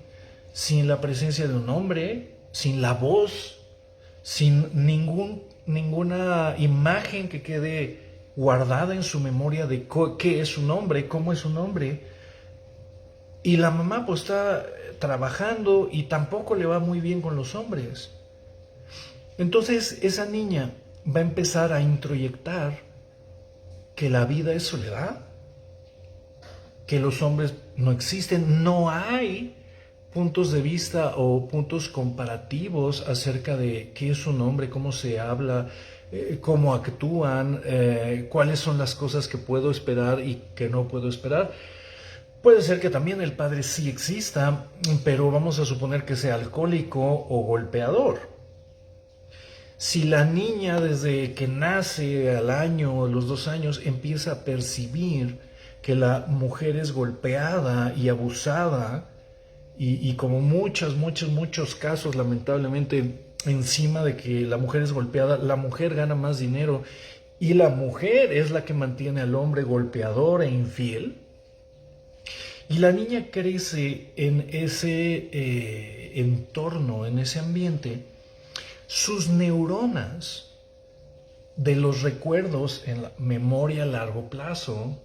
sin la presencia de un hombre, sin la voz, sin ninguna imagen que quede guardada en su memoria de qué es un hombre, cómo es un hombre. Y la mamá pues está trabajando y tampoco le va muy bien con los hombres. Entonces esa niña va a empezar a introyectar que la vida es soledad, que los hombres no existen, no hay puntos de vista o puntos comparativos acerca de qué es un hombre, cómo se habla, cómo actúan, cuáles son las cosas que puedo esperar y que no puedo esperar. Puede ser que también el padre sí exista, pero vamos a suponer que sea alcohólico o golpeador. Si la niña desde que nace al año o los 2 años empieza a percibir que la mujer es golpeada y abusada, y como muchos casos lamentablemente, encima de que la mujer es golpeada, la mujer gana más dinero y la mujer es la que mantiene al hombre golpeador e infiel, y la niña crece en ese entorno, en ese ambiente, sus neuronas de los recuerdos en la memoria a largo plazo,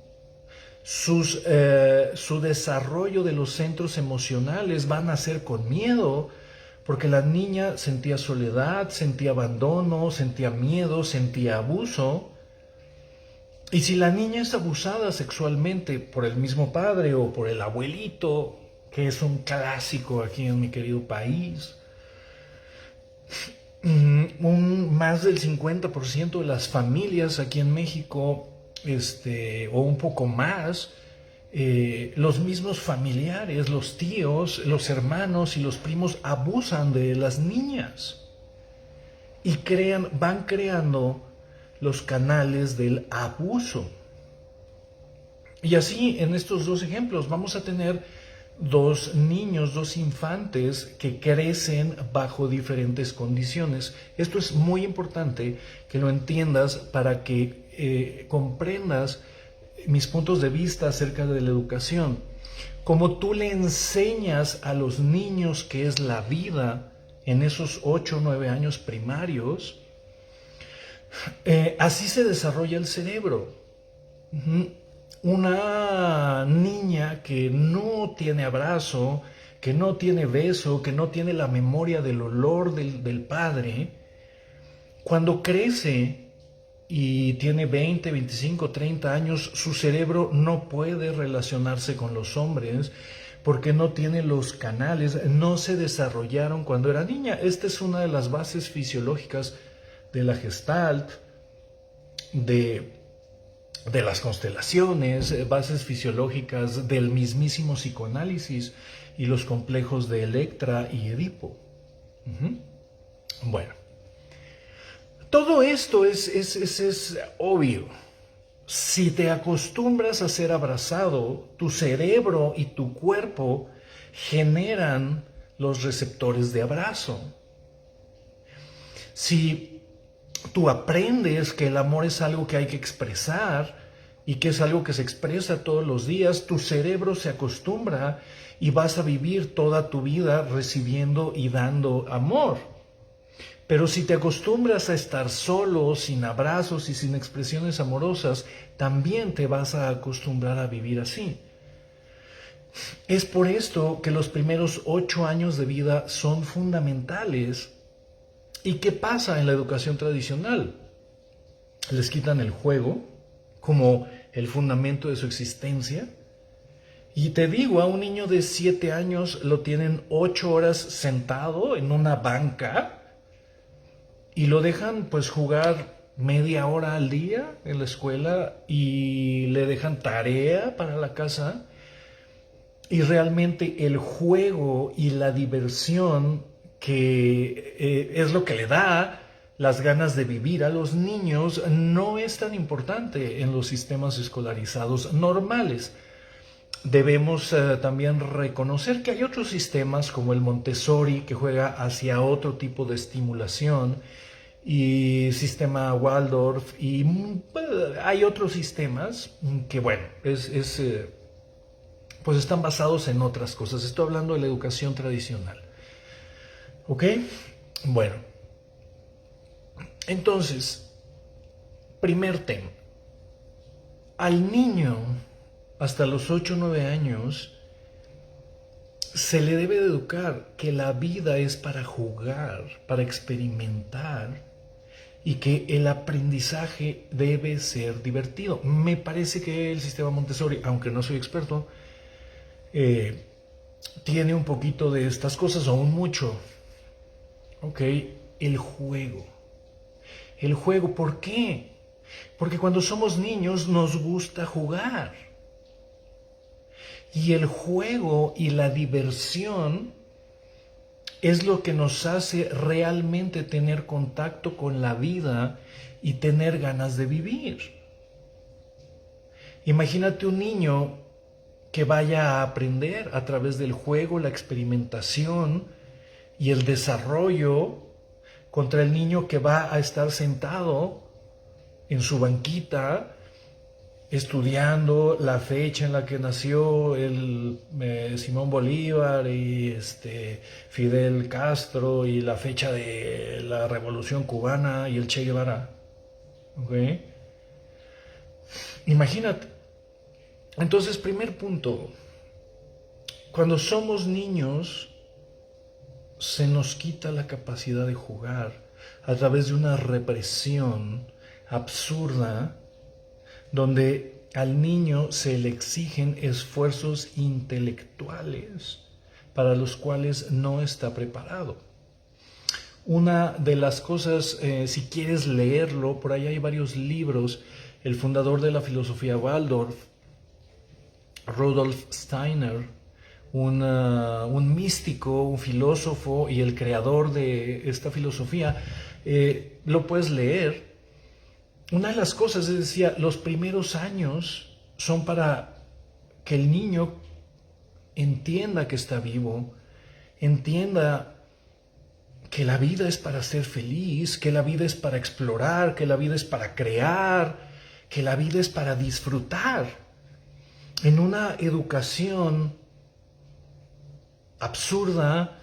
su desarrollo de los centros emocionales van a ser con miedo, porque la niña sentía soledad, sentía abandono, sentía miedo, sentía abuso. Y si la niña es abusada sexualmente por el mismo padre o por el abuelito, que es un clásico aquí en mi querido país, más del 50% de las familias aquí en México, o un poco más, los mismos familiares, los tíos, los hermanos y los primos abusan de las niñas y van creando los canales del abuso. Y así, en estos 2 ejemplos, vamos a tener 2 niños, 2 infantes que crecen bajo diferentes condiciones. Esto es muy importante que lo entiendas para que comprendas mis puntos de vista acerca de la educación. Como tú le enseñas a los niños qué es la vida en esos 8 o 9 años primarios, así se desarrolla el cerebro. Una niña que no tiene abrazo, que no tiene beso, que no tiene la memoria del olor del padre, cuando crece y tiene 20, 25, 30 años, su cerebro no puede relacionarse con los hombres porque no tiene los canales, no se desarrollaron cuando era niña. Esta es una de las bases fisiológicas de la Gestalt, de las constelaciones, bases fisiológicas del mismísimo psicoanálisis y los complejos de Electra y Edipo. Bueno, todo esto es obvio. Si te acostumbras a ser abrazado, tu cerebro y tu cuerpo generan los receptores de abrazo. Si tú aprendes que el amor es algo que hay que expresar y que es algo que se expresa todos los días, tu cerebro se acostumbra y vas a vivir toda tu vida recibiendo y dando amor. Pero si te acostumbras a estar solo, sin abrazos y sin expresiones amorosas, también te vas a acostumbrar a vivir así. Es por esto que los primeros 8 años de vida son fundamentales. ¿Y qué pasa en la educación tradicional? Les quitan el juego como el fundamento de su existencia. Y te digo, a un niño de 7 años lo tienen 8 horas sentado en una banca y lo dejan pues jugar media hora al día en la escuela y le dejan tarea para la casa. Y realmente el juego y la diversión que es lo que le da las ganas de vivir a los niños no es tan importante en los sistemas escolarizados normales. Debemos también reconocer que hay otros sistemas como el Montessori que juega hacia otro tipo de estimulación y sistema Waldorf y hay otros sistemas que bueno, pues están basados en otras cosas. Estoy hablando de la educación tradicional. ¿Ok? Bueno. Entonces, primer tema. Al niño, hasta los 8 o 9 años, se le debe de educar que la vida es para jugar, para experimentar y que el aprendizaje debe ser divertido. Me parece que el sistema Montessori, aunque no soy experto, tiene un poquito de estas cosas, o un mucho. Ok, el juego. El juego, ¿por qué? Porque cuando somos niños nos gusta jugar. Y el juego y la diversión es lo que nos hace realmente tener contacto con la vida y tener ganas de vivir. Imagínate un niño que vaya a aprender a través del juego, la experimentación y el desarrollo contra el niño que va a estar sentado en su banquita estudiando la fecha en la que nació el Simón Bolívar y Fidel Castro y la fecha de la Revolución Cubana y el Che Guevara. ¿Okay? Imagínate. Entonces, primer punto, cuando somos niños se nos quita la capacidad de jugar a través de una represión absurda donde al niño se le exigen esfuerzos intelectuales para los cuales no está preparado. Una de las cosas, si quieres leerlo, por ahí hay varios libros, el fundador de la filosofía Waldorf, Rudolf Steiner, un místico, un filósofo y el creador de esta filosofía, lo puedes leer. Una de las cosas, decía, los primeros años son para que el niño entienda que está vivo, entienda que la vida es para ser feliz, que la vida es para explorar, que la vida es para crear, que la vida es para disfrutar. En una educación absurda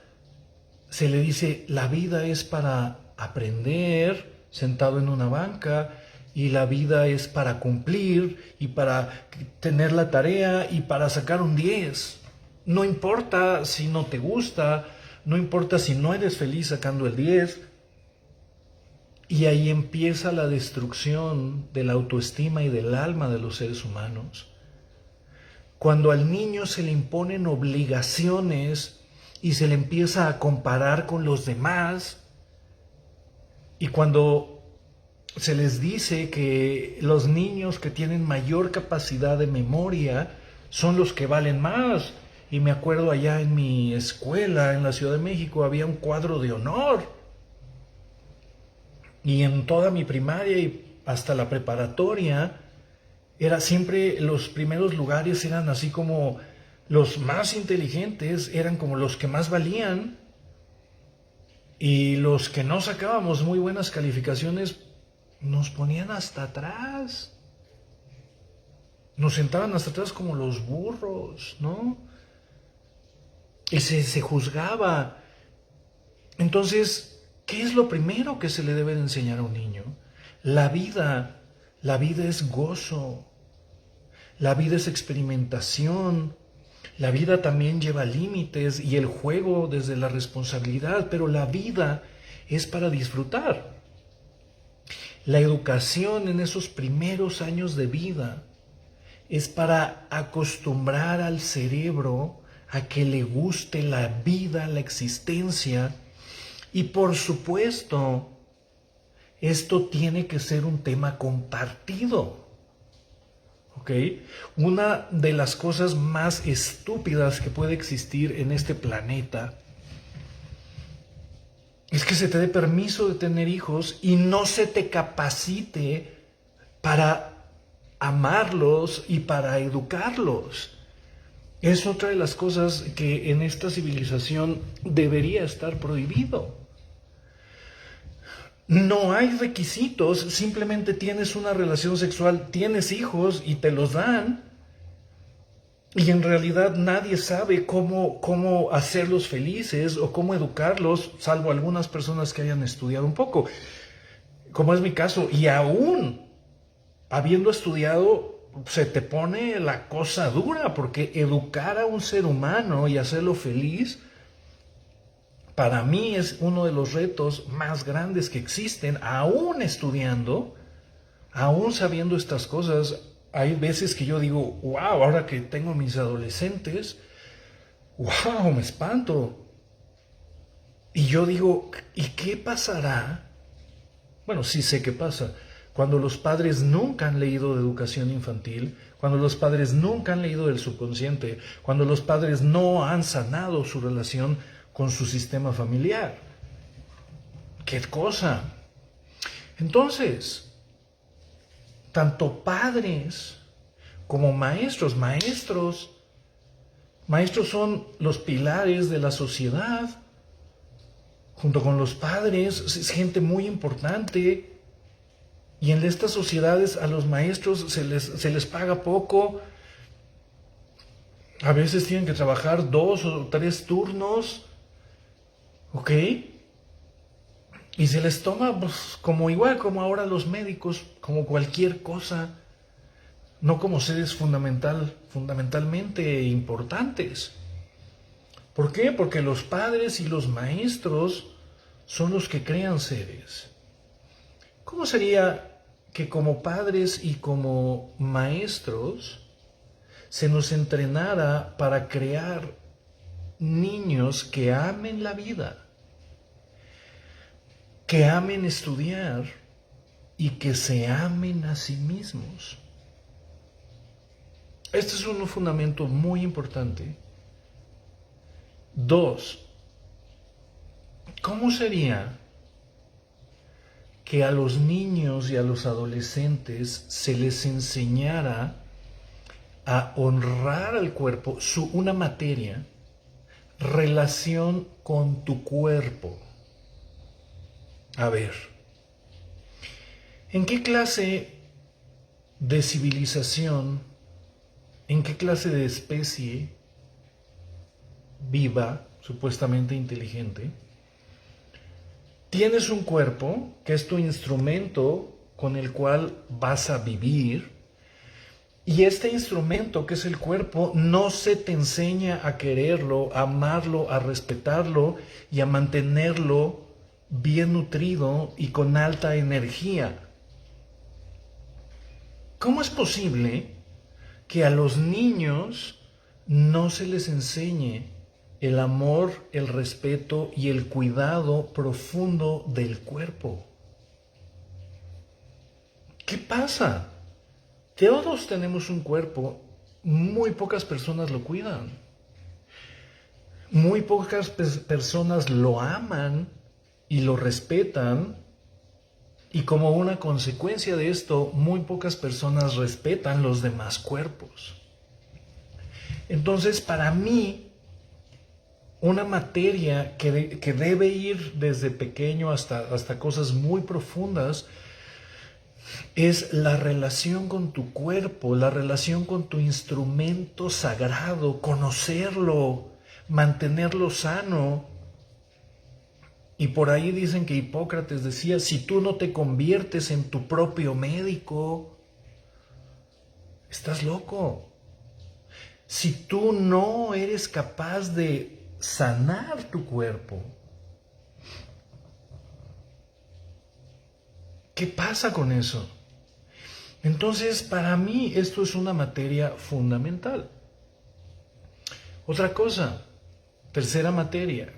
se le dice la vida es para aprender sentado en una banca y la vida es para cumplir y para tener la tarea y para sacar un 10. No importa si no te gusta, no importa si no eres feliz sacando el 10. Y ahí empieza la destrucción de la autoestima y del alma de los seres humanos. Cuando al niño se le imponen obligaciones y se le empieza a comparar con los demás, y cuando se les dice que los niños que tienen mayor capacidad de memoria son los que valen más. Y me acuerdo allá en mi escuela, en la Ciudad de México, había un cuadro de honor. Y en toda mi primaria y hasta la preparatoria, era siempre los primeros lugares eran así como los más inteligentes, eran como los que más valían. Y los que no sacábamos muy buenas calificaciones nos ponían hasta atrás. Nos sentaban hasta atrás como los burros, ¿no? Y se juzgaba. Entonces, ¿qué es lo primero que se le debe de enseñar a un niño? La vida es gozo. La vida es experimentación. La vida también lleva límites y el juego desde la responsabilidad, pero la vida es para disfrutar. La educación en esos primeros años de vida es para acostumbrar al cerebro a que le guste la vida, la existencia. Y por supuesto, esto tiene que ser un tema compartido. ¿Ok? Una de las cosas más estúpidas que puede existir en este planeta es que se te dé permiso de tener hijos y no se te capacite para amarlos y para educarlos. Es otra de las cosas que en esta civilización debería estar prohibido. No hay requisitos, simplemente tienes una relación sexual, tienes hijos y te los dan. Y en realidad nadie sabe cómo hacerlos felices o cómo educarlos, salvo algunas personas que hayan estudiado un poco, como es mi caso. Y aún habiendo estudiado, se te pone la cosa dura, porque educar a un ser humano y hacerlo feliz, para mí es uno de los retos más grandes que existen, aún estudiando, aún sabiendo estas cosas. Hay veces que yo digo, wow, ahora que tengo mis adolescentes, wow, me espanto. Y yo digo, ¿y qué pasará? Bueno, sí sé qué pasa. Cuando los padres nunca han leído de educación infantil, cuando los padres nunca han leído del subconsciente, cuando los padres no han sanado su relación con su sistema familiar. ¿Qué cosa? Entonces, tanto padres como maestros son los pilares de la sociedad. Junto con los padres, es gente muy importante. Y en estas sociedades a los maestros se les paga poco. A veces tienen que trabajar 2 o 3 turnos. ¿Ok? Y se les toma pues, como igual como ahora los médicos, como cualquier cosa. No como seres fundamentalmente importantes. ¿Por qué? Porque los padres y los maestros son los que crean seres. ¿Cómo sería que como padres y como maestros se nos entrenara para crear niños que amen la vida, que amen estudiar y que se amen a sí mismos? Este es un fundamento muy importante. 2, ¿cómo sería que a los niños y a los adolescentes se les enseñara a honrar al cuerpo, una materia, relación con tu cuerpo? A ver, ¿en qué clase de civilización, en qué clase de especie viva, supuestamente inteligente, tienes un cuerpo que es tu instrumento con el cual vas a vivir, y este instrumento que es el cuerpo no se te enseña a quererlo, a amarlo, a respetarlo y a mantenerlo bien nutrido y con alta energía. ¿Cómo es posible que a los niños no se les enseñe el amor, el respeto y el cuidado profundo del cuerpo? ¿Qué pasa? Todos tenemos un cuerpo, muy pocas personas lo cuidan, muy pocas personas lo aman y lo respetan, y como una consecuencia de esto, muy pocas personas respetan los demás cuerpos. Entonces, para mí, una materia que debe ir desde pequeño hasta cosas muy profundas es la relación con tu cuerpo, la relación con tu instrumento sagrado, conocerlo, mantenerlo sano. Y por ahí dicen que Hipócrates decía, si tú no te conviertes en tu propio médico, estás loco. Si tú no eres capaz de sanar tu cuerpo, ¿qué pasa con eso? Entonces, para mí esto es una materia fundamental. Otra cosa, tercera materia,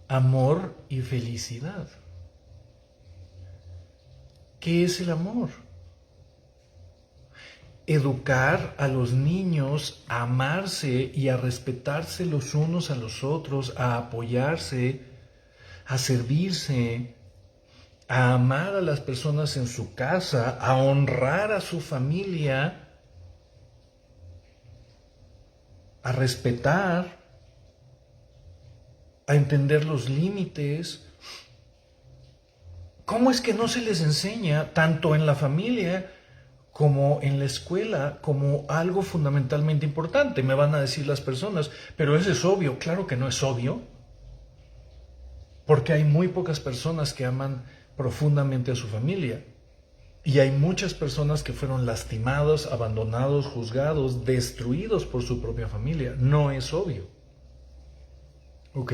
amor y felicidad. ¿Qué es el amor? Educar a los niños a amarse y a respetarse los unos a los otros, a apoyarse, a servirse, a amar a las personas en su casa, a honrar a su familia, a respetar, a entender los límites. ¿Cómo es que no se les enseña, tanto en la familia como en la escuela, como algo fundamentalmente importante? Me van a decir las personas, pero eso es obvio. Claro que no es obvio, porque hay muy pocas personas que aman profundamente a su familia. Y hay muchas personas que fueron lastimados, abandonados, juzgados, destruidos por su propia familia. No es obvio. ¿Ok?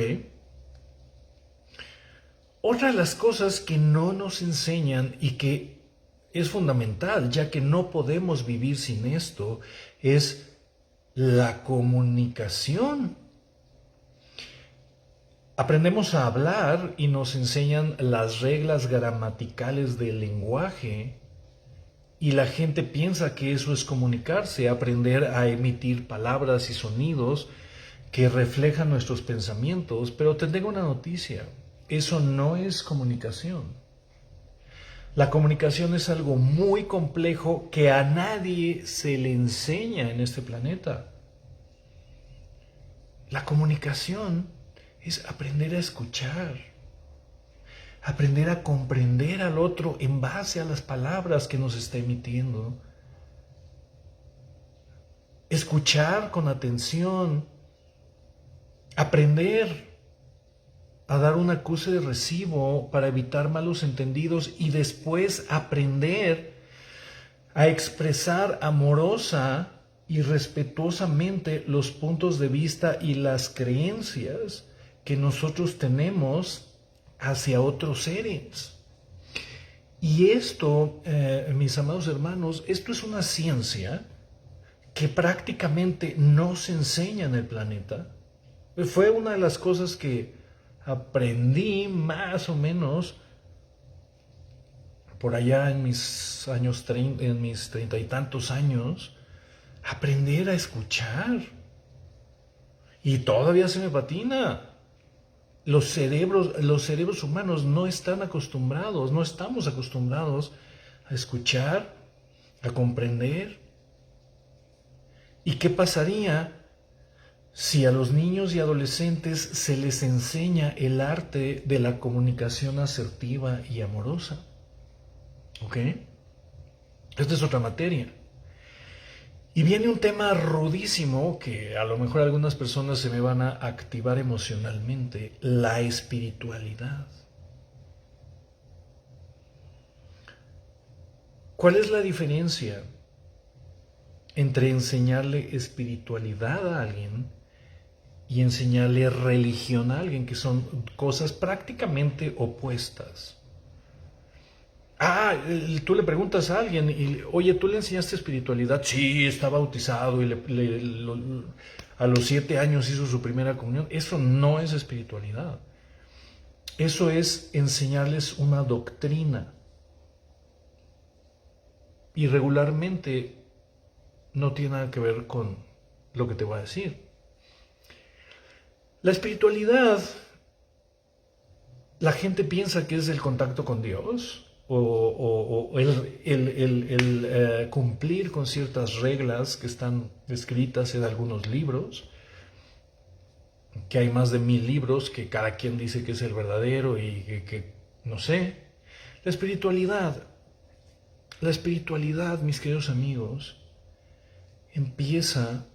Otra de las cosas que no nos enseñan y que es fundamental, ya que no podemos vivir sin esto, es la comunicación. Aprendemos a hablar y nos enseñan las reglas gramaticales del lenguaje, y la gente piensa que eso es comunicarse, aprender a emitir palabras y sonidos que reflejan nuestros pensamientos. Pero te tengo una noticia, eso no es comunicación. La comunicación es algo muy complejo que a nadie se le enseña en este planeta. La comunicación es aprender a escuchar, aprender a comprender al otro en base a las palabras que nos está emitiendo, escuchar con atención, aprender a dar un acuse de recibo para evitar malos entendidos, y después aprender a expresar amorosa y respetuosamente los puntos de vista y las creencias que nosotros tenemos hacia otros seres. Y esto, mis amados hermanos, esto es una ciencia que prácticamente no se enseña en el planeta. Fue una de las cosas que aprendí más o menos por allá en mis años, en mis 30 y tantos años, aprender a escuchar. Y todavía se me patina. Los cerebros humanos no están acostumbrados, no estamos acostumbrados a escuchar, a comprender. ¿Y qué pasaría si a los niños y adolescentes se les enseña el arte de la comunicación asertiva y amorosa? ¿Ok? Esta es otra materia. Y viene un tema rudísimo que a lo mejor algunas personas se me van a activar emocionalmente, la espiritualidad. ¿Cuál es la diferencia entre enseñarle espiritualidad a alguien y enseñarle religión a alguien, que son cosas prácticamente opuestas? Tú le preguntas a alguien y, oye, ¿tú le enseñaste espiritualidad? Sí, está bautizado y a los 7 años hizo su primera comunión. Eso no es espiritualidad. Eso es enseñarles una doctrina. Y regularmente no tiene nada que ver con lo que te voy a decir. La espiritualidad, la gente piensa que es el contacto con Dios o el cumplir con ciertas reglas que están escritas en algunos libros, que hay más de 1000 libros que cada quien dice que es el verdadero y que no sé. La espiritualidad, la espiritualidad, mis queridos amigos, empieza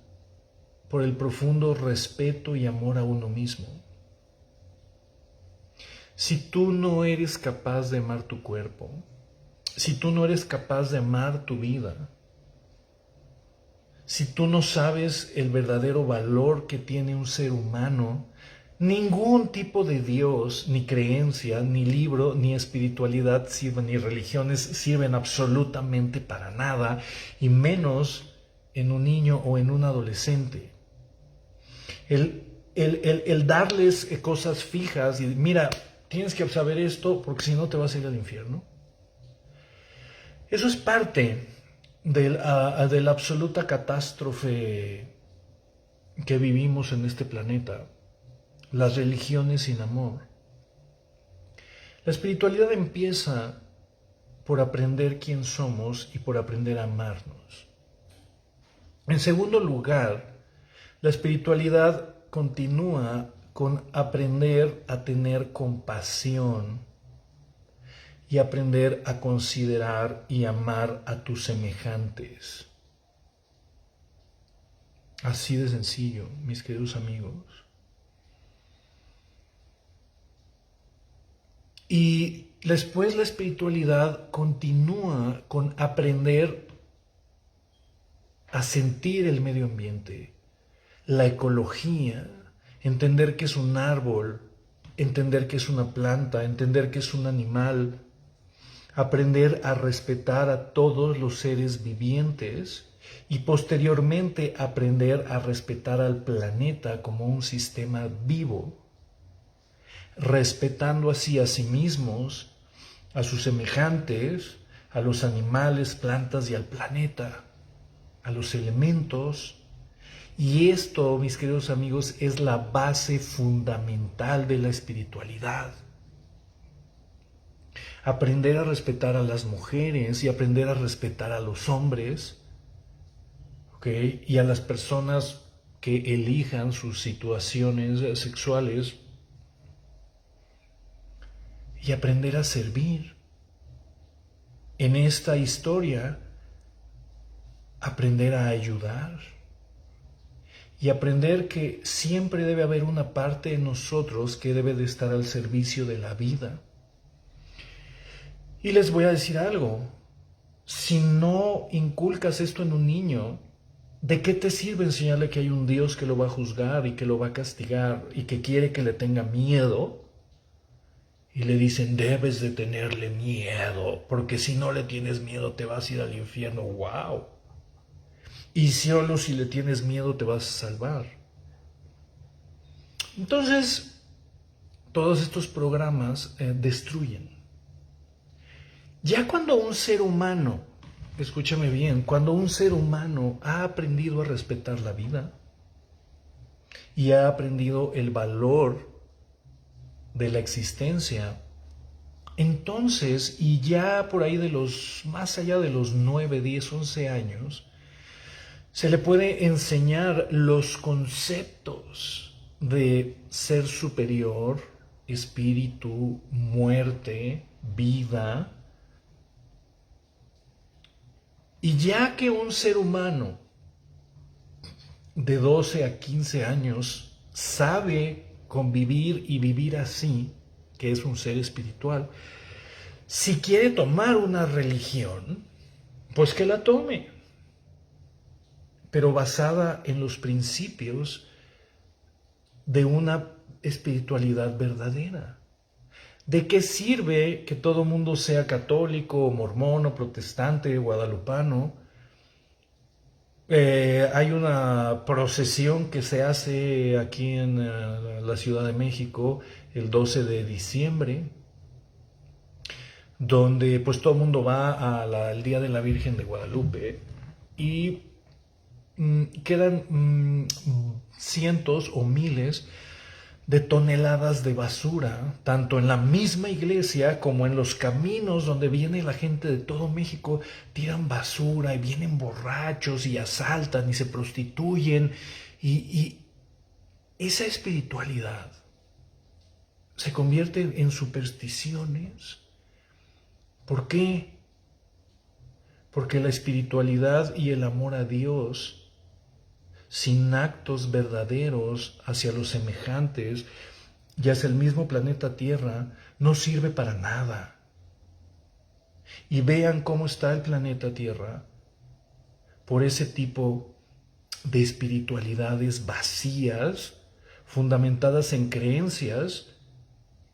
por el profundo respeto y amor a uno mismo. Si tú no eres capaz de amar tu cuerpo, si tú no eres capaz de amar tu vida, si tú no sabes el verdadero valor que tiene un ser humano, ningún tipo de Dios, ni creencia, ni libro, ni espiritualidad sirven, ni religiones sirven absolutamente para nada, y menos en un niño o en un adolescente. El darles cosas fijas y mira, tienes que saber esto porque si no te vas a ir al infierno. Eso es parte de la absoluta catástrofe que vivimos en este planeta. Las religiones sin amor. La espiritualidad empieza por aprender quién somos y por aprender a amarnos. En segundo lugar, la espiritualidad continúa con aprender a tener compasión y aprender a considerar y amar a tus semejantes. Así de sencillo, mis queridos amigos. Y después la espiritualidad continúa con aprender a sentir el medio ambiente, la ecología, entender que es un árbol, entender que es una planta, entender que es un animal, aprender a respetar a todos los seres vivientes y posteriormente aprender a respetar al planeta como un sistema vivo, respetando así a sí mismos, a sus semejantes, a los animales, plantas y al planeta, a los elementos. Y esto, mis queridos amigos, es la base fundamental de la espiritualidad. Aprender a respetar a las mujeres y aprender a respetar a los hombres, ¿okay? Y a las personas que elijan sus situaciones sexuales y aprender a servir. En esta historia, aprender a ayudar y aprender que siempre debe haber una parte de nosotros que debe de estar al servicio de la vida. Y les voy a decir algo, si no inculcas esto en un niño, ¿de qué te sirve enseñarle que hay un Dios que lo va a juzgar y que lo va a castigar y que quiere que le tenga miedo? Y le dicen, debes de tenerle miedo, porque si no le tienes miedo te vas a ir al infierno. ¡Wow! Y solo si le tienes miedo te vas a salvar. Entonces, todos estos programas destruyen. Ya cuando un ser humano, escúchame bien, cuando un ser humano ha aprendido a respetar la vida y ha aprendido el valor de la existencia, entonces, y ya por ahí más allá de los 9, 10, 11 años, se le puede enseñar los conceptos de ser superior, espíritu, muerte, vida, Y ya que un ser humano de 12 a 15 años sabe convivir y vivir así, que es un ser espiritual, si quiere tomar una religión, pues que la tome, pero basada en los principios de una espiritualidad verdadera. ¿De qué sirve que todo mundo sea católico, o mormón, o protestante, guadalupano? Hay una procesión que se hace aquí en la Ciudad de México el 12 de diciembre, donde pues todo el mundo va al Día de la Virgen de Guadalupe y quedan cientos o miles de toneladas de basura, tanto en la misma iglesia como en los caminos donde viene la gente de todo México, tiran basura y vienen borrachos y asaltan y se prostituyen y esa espiritualidad se convierte en supersticiones. ¿Por qué? Porque la espiritualidad y el amor a Dios sin actos verdaderos hacia los semejantes y hacia el mismo planeta Tierra no sirve para nada. Y vean cómo está el planeta Tierra por ese tipo de espiritualidades vacías, fundamentadas en creencias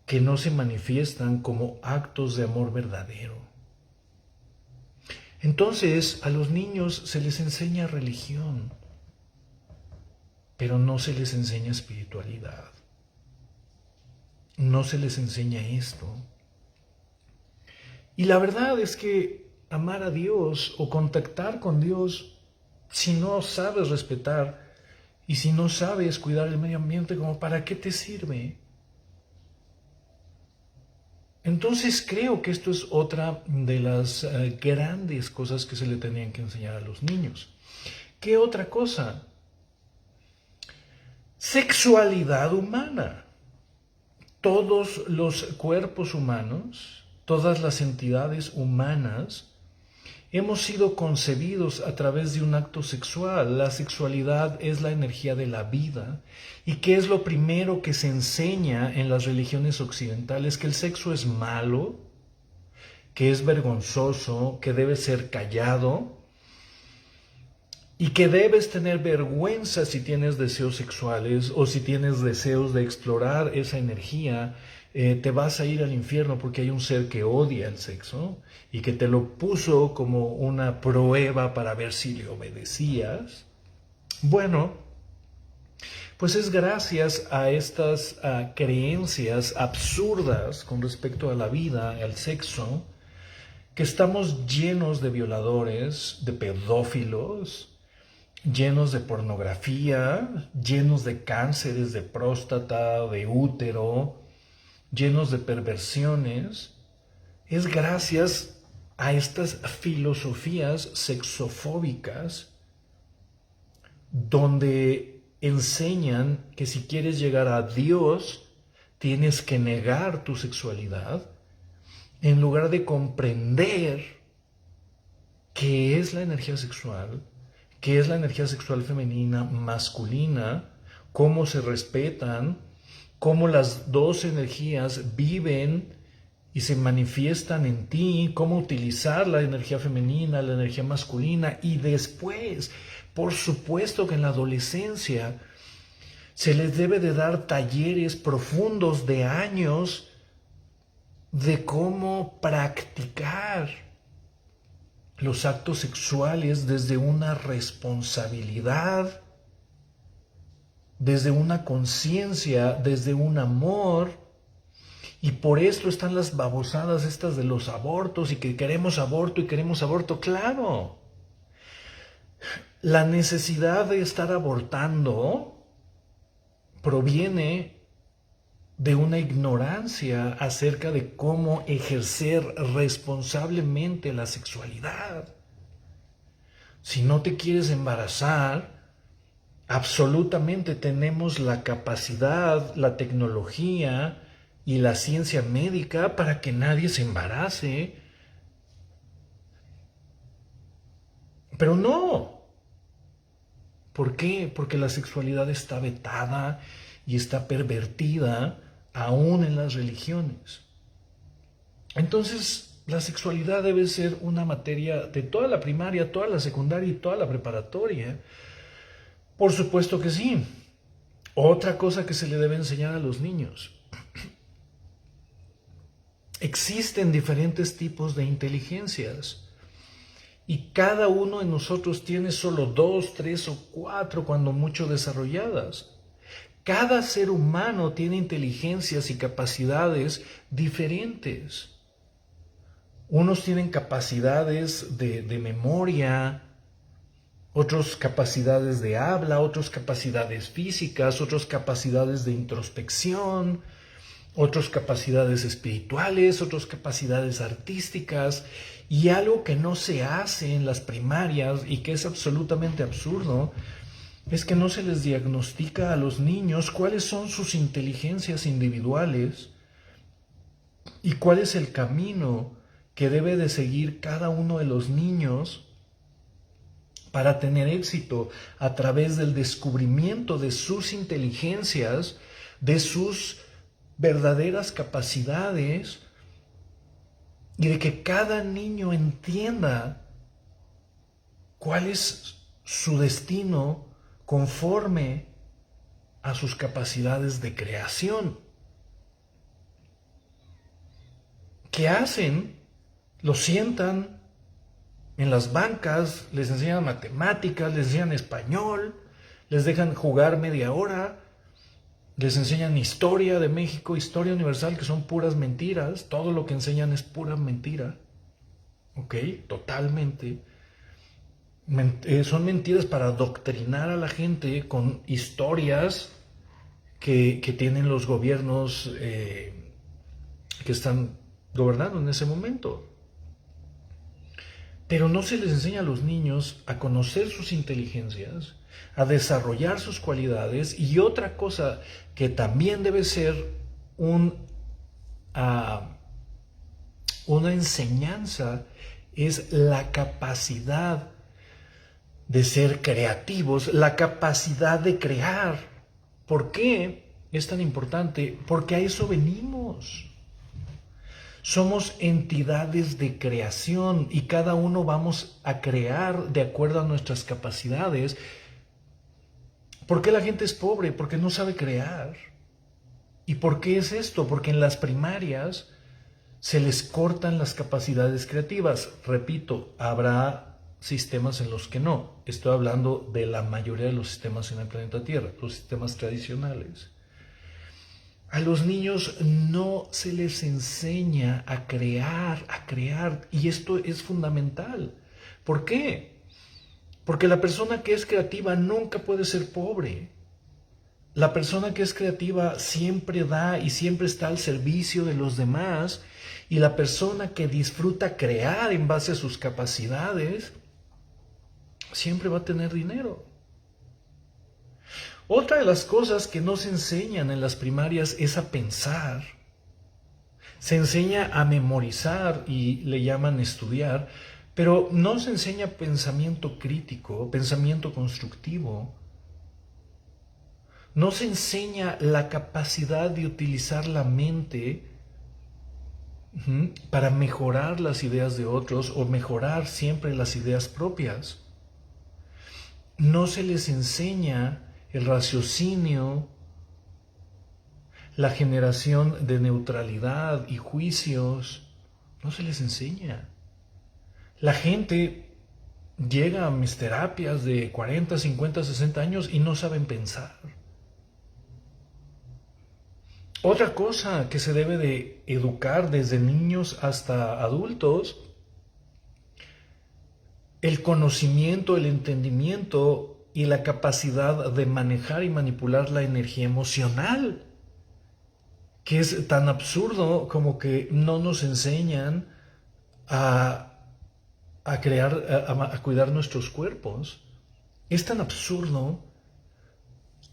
que no se manifiestan como actos de amor verdadero. Entonces a los niños se les enseña religión, pero no se les enseña espiritualidad. No se les enseña esto. Y la verdad es que amar a Dios o contactar con Dios, si no sabes respetar y si no sabes cuidar el medio ambiente, ¿como para qué te sirve? Entonces creo que esto es otra de las grandes cosas que se le tenían que enseñar a los niños. ¿Qué otra cosa? Sexualidad humana. Todos los cuerpos humanos, todas las entidades humanas, hemos sido concebidos a través de un acto sexual. La sexualidad es la energía de la vida. ¿Y qué es lo primero que se enseña en las religiones occidentales? Que el sexo es malo, que es vergonzoso, que debe ser callado y que debes tener vergüenza si tienes deseos sexuales o si tienes deseos de explorar esa energía. Te vas a ir al infierno porque hay un ser que odia el sexo y que te lo puso como una prueba para ver si le obedecías. Bueno, pues es gracias a estas creencias absurdas con respecto a la vida, al sexo, que estamos llenos de violadores, de pedófilos, llenos de pornografía, llenos de cánceres de próstata, de útero, llenos de perversiones. Es gracias a estas filosofías sexofóbicas donde enseñan que si quieres llegar a Dios tienes que negar tu sexualidad en lugar de comprender qué es la energía sexual, qué es la energía sexual femenina, masculina, cómo se respetan, cómo las dos energías viven y se manifiestan en ti, cómo utilizar la energía femenina, la energía masculina y después, por supuesto que en la adolescencia se les debe de dar talleres profundos de años de cómo practicar los actos sexuales desde una responsabilidad, desde una conciencia, desde un amor. Y por esto están las babosadas estas de los abortos y que queremos aborto y queremos aborto. Claro, la necesidad de estar abortando proviene de una ignorancia acerca de cómo ejercer responsablemente la sexualidad. Si no te quieres embarazar, absolutamente tenemos la capacidad, la tecnología y la ciencia médica para que nadie se embarace. Pero no. ¿Por qué? Porque la sexualidad está vetada y está pervertida aún en las religiones. Entonces, la sexualidad debe ser una materia de toda la primaria, toda la secundaria y toda la preparatoria. Por supuesto que sí. Otra cosa que se le debe enseñar a los niños. Existen diferentes tipos de inteligencias y cada uno de nosotros tiene solo 2, 3 o 4 cuando mucho desarrolladas. Cada ser humano tiene inteligencias y capacidades diferentes. Unos tienen capacidades de memoria, otros capacidades de habla, otros capacidades físicas, otros capacidades de introspección, otros capacidades espirituales, otras capacidades artísticas, y algo que no se hace en las primarias y que es absolutamente absurdo es que no se les diagnostica a los niños cuáles son sus inteligencias individuales y cuál es el camino que debe de seguir cada uno de los niños para tener éxito a través del descubrimiento de sus inteligencias, de sus verdaderas capacidades y de que cada niño entienda cuál es su destino conforme a sus capacidades de creación. ¿Qué hacen? Lo sientan en las bancas, les enseñan matemáticas, les enseñan español, les dejan jugar media hora, les enseñan historia de México, historia universal, que son puras mentiras. Todo lo que enseñan es pura mentira. ¿Ok? Totalmente. Son mentiras para adoctrinar a la gente con historias que tienen los gobiernos que están gobernando en ese momento. Pero no se les enseña a los niños a conocer sus inteligencias, a desarrollar sus cualidades, y otra cosa que también debe ser una enseñanza es la capacidad de ser creativos, la capacidad de crear. ¿Por qué es tan importante? Porque a eso venimos. Somos entidades de creación y cada uno vamos a crear de acuerdo a nuestras capacidades. ¿Por qué la gente es pobre? Porque no sabe crear. ¿Y por qué es esto? Porque en las primarias se les cortan las capacidades creativas. Repito, habrá sistemas en los que no. Estoy hablando de la mayoría de los sistemas en el planeta Tierra, los sistemas tradicionales. A los niños no se les enseña a crear, y esto es fundamental. ¿Por qué? Porque la persona que es creativa nunca puede ser pobre. La persona que es creativa siempre da y siempre está al servicio de los demás, y la persona que disfruta crear en base a sus capacidades siempre va a tener dinero. Otra de las cosas que no se enseñan en las primarias es a pensar. Se enseña a memorizar y le llaman estudiar, pero no se enseña pensamiento crítico, pensamiento constructivo. No se enseña la capacidad de utilizar la mente para mejorar las ideas de otros o mejorar siempre las ideas propias. No se les enseña el raciocinio, la generación de neutralidad y juicios. No se les enseña. La gente llega a mis terapias de 40, 50, 60 años y no saben pensar. Otra cosa que se debe de educar desde niños hasta adultos, el conocimiento, el entendimiento y la capacidad de manejar y manipular la energía emocional, que es tan absurdo como que no nos enseñan a crear, a cuidar nuestros cuerpos. Es tan absurdo.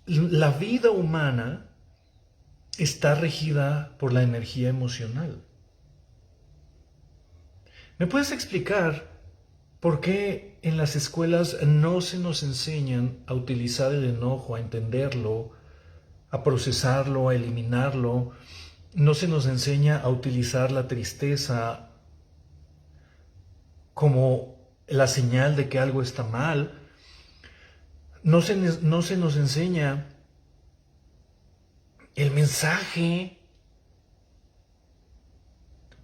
La vida humana está regida por la energía emocional. ¿Me puedes explicar ¿Por qué en las escuelas no se nos enseñan a utilizar el enojo, a entenderlo, a procesarlo, a eliminarlo? No se nos enseña a utilizar la tristeza como la señal de que algo está mal. No se nos enseña el mensaje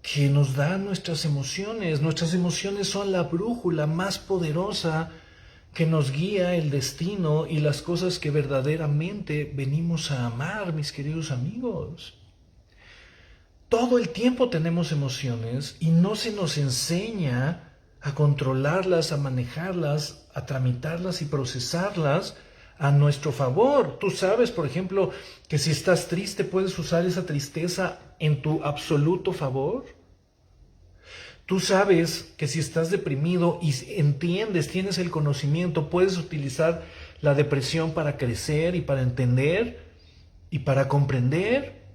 que nos dan nuestras emociones. Nuestras emociones son la brújula más poderosa que nos guía el destino y las cosas que verdaderamente venimos a amar, mis queridos amigos. Todo el tiempo tenemos emociones y no se nos enseña a controlarlas, a manejarlas, a tramitarlas y procesarlas a nuestro favor. Tú sabes, por ejemplo, que si estás triste puedes usar esa tristeza en tu absoluto favor. Tú sabes que si estás deprimido y entiendes, tienes el conocimiento, puedes utilizar la depresión para crecer y para entender y para comprender.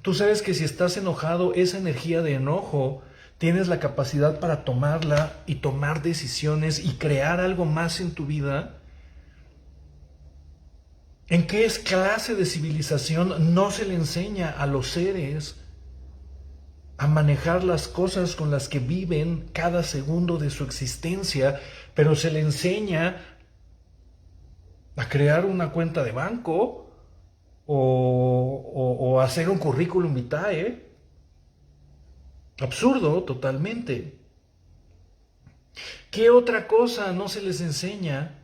Tú sabes que si estás enojado, esa energía de enojo, tienes la capacidad para tomarla y tomar decisiones y crear algo más en tu vida. ¿En qué clase de civilización no se le enseña a los seres a manejar las cosas con las que viven cada segundo de su existencia, pero se le enseña a crear una cuenta de banco o hacer un currículum vitae? Absurdo totalmente. ¿Qué otra cosa no se les enseña?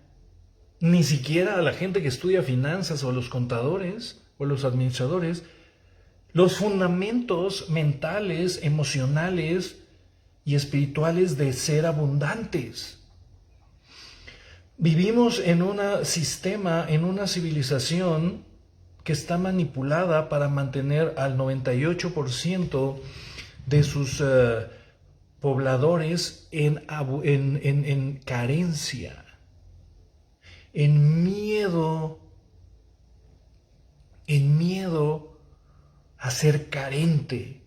Ni siquiera a la gente que estudia finanzas o a los contadores o los administradores, los fundamentos mentales, emocionales y espirituales de ser abundantes. Vivimos en un sistema, en una civilización que está manipulada para mantener al 98% de sus pobladores en carencia, en miedo a ser carente.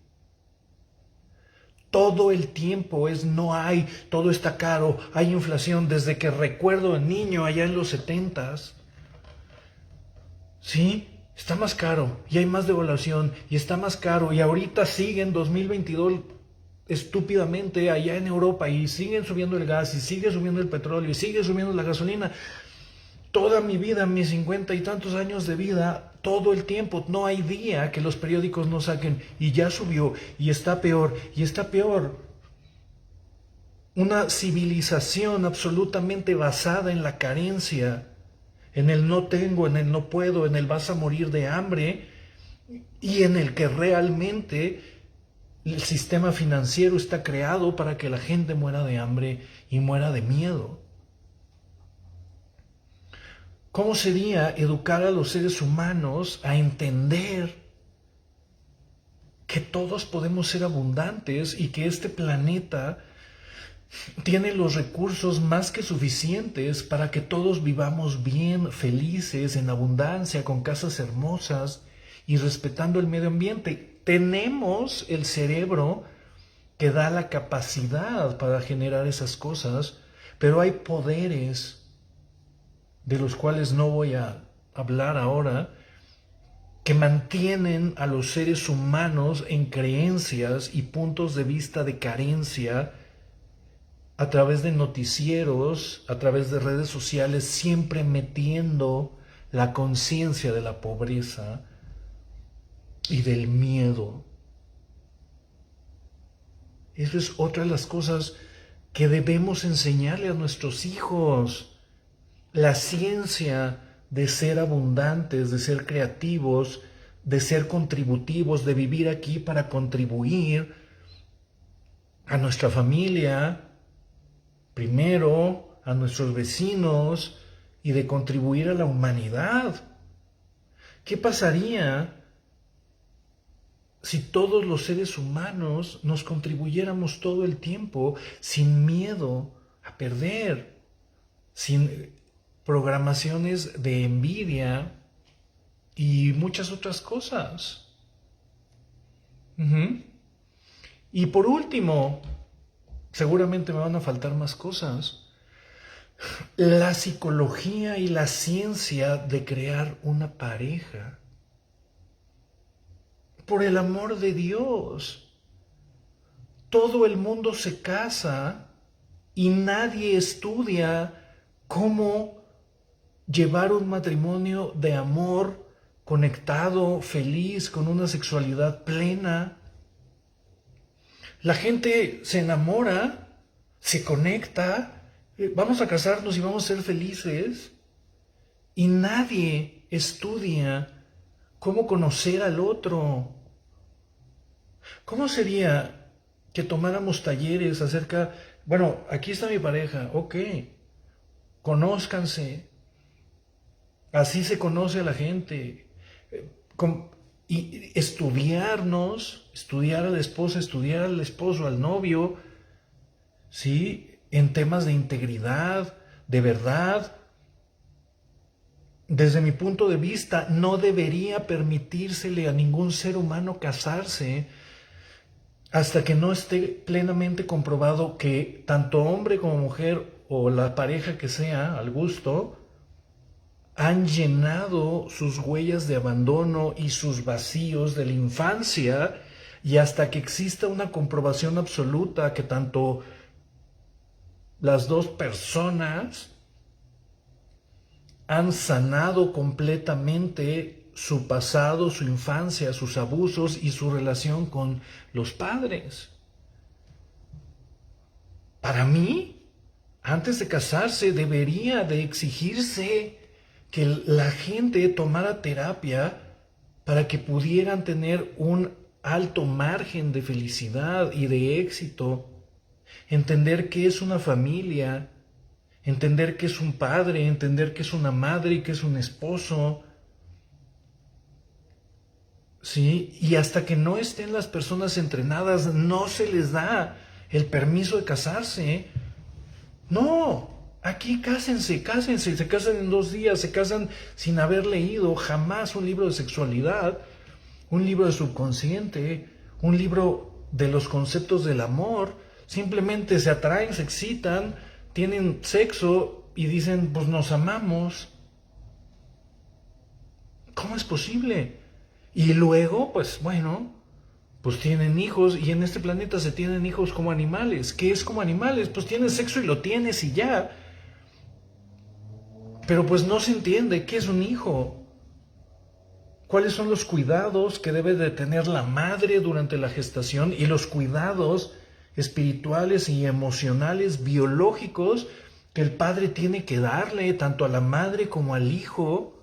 Todo el tiempo no hay, todo está caro, hay inflación. Desde que recuerdo de niño allá en los 70s, ¿sí? Está más caro y hay más devaluación y está más caro y ahorita sigue en 2022 estúpidamente allá en Europa y siguen subiendo el gas y sigue subiendo el petróleo y sigue subiendo la gasolina. Toda mi vida, mis 50 y tantos años de vida, todo el tiempo, no hay día que los periódicos no saquen y ya subió y está peor y está peor. Una civilización absolutamente basada en la carencia, en el no tengo, en el no puedo, en el vas a morir de hambre y en el que realmente el sistema financiero está creado para que la gente muera de hambre y muera de miedo. ¿Cómo sería educar a los seres humanos a entender que todos podemos ser abundantes y que este planeta tiene los recursos más que suficientes para que todos vivamos bien, felices, en abundancia, con casas hermosas y respetando el medio ambiente? Tenemos el cerebro que da la capacidad para generar esas cosas, pero hay poderes de los cuales no voy a hablar ahora, que mantienen a los seres humanos en creencias y puntos de vista de carencia a través de noticieros, a través de redes sociales, siempre metiendo la conciencia de la pobreza y del miedo. Eso es otra de las cosas que debemos enseñarle a nuestros hijos. La ciencia de ser abundantes, de ser creativos, de ser contributivos, de vivir aquí para contribuir a nuestra familia, primero, a nuestros vecinos y de contribuir a la humanidad. ¿Qué pasaría si todos los seres humanos nos contribuyéramos todo el tiempo sin miedo a perder, sin programaciones de envidia y muchas otras cosas? Y por último, Seguramente me van a faltar más cosas. La psicología y la ciencia de crear una pareja. Por el amor de Dios, todo el mundo se casa y nadie estudia cómo llevar un matrimonio de amor, conectado, feliz, con una sexualidad plena. La gente se enamora, se conecta, vamos a casarnos y vamos a ser felices, y nadie estudia cómo conocer al otro. ¿Cómo sería que tomáramos talleres acerca, bueno, aquí está mi pareja, ok, conózcanse, así se conoce a la gente, y estudiarnos, estudiar a la esposa, estudiar al esposo, al novio, ¿sí? En temas de integridad, de verdad. Desde mi punto de vista, no debería permitírsele a ningún ser humano casarse hasta que no esté plenamente comprobado que tanto hombre como mujer o la pareja que sea, al gusto, han llenado sus huellas de abandono y sus vacíos de la infancia, y hasta que exista una comprobación absoluta que tanto las dos personas han sanado completamente su pasado, su infancia, sus abusos y su relación con los padres. Para mí, antes de casarse, debería de exigirse que la gente tomara terapia para que pudieran tener un alto margen de felicidad y de éxito, entender qué es una familia, entender qué es un padre, entender qué es una madre y qué es un esposo, ¿sí? Y hasta que no estén las personas entrenadas, no se les da el permiso de casarse. No, aquí cásense, cásense, se casan en 2 días, se casan sin haber leído jamás un libro de sexualidad, un libro de subconsciente, un libro de los conceptos del amor. Simplemente se atraen, se excitan, tienen sexo y dicen, pues nos amamos. ¿Cómo es posible? Y luego, pues bueno, pues tienen hijos, y en este planeta se tienen hijos como animales. ¿Qué es como animales? Pues tienes sexo y lo tienes y ya. Pero pues no se entiende qué es un hijo. ¿Cuáles son los cuidados que debe de tener la madre durante la gestación y los cuidados espirituales y emocionales, biológicos, que el padre tiene que darle tanto a la madre como al hijo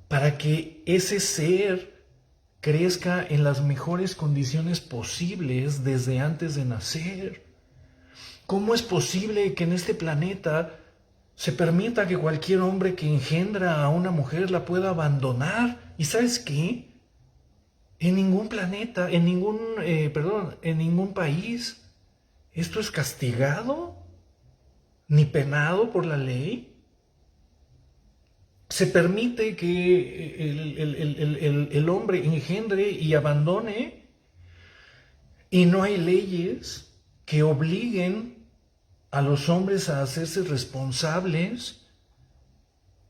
para que ese ser crezca en las mejores condiciones posibles desde antes de nacer? ¿Cómo es posible que en este planeta se permita que cualquier hombre que engendra a una mujer la pueda abandonar? ¿Y sabes qué? En ningún planeta, en ningún país, esto es castigado ni penado por la ley. Se permite que el hombre engendre y abandone, y no hay leyes que obliguen a los hombres a hacerse responsables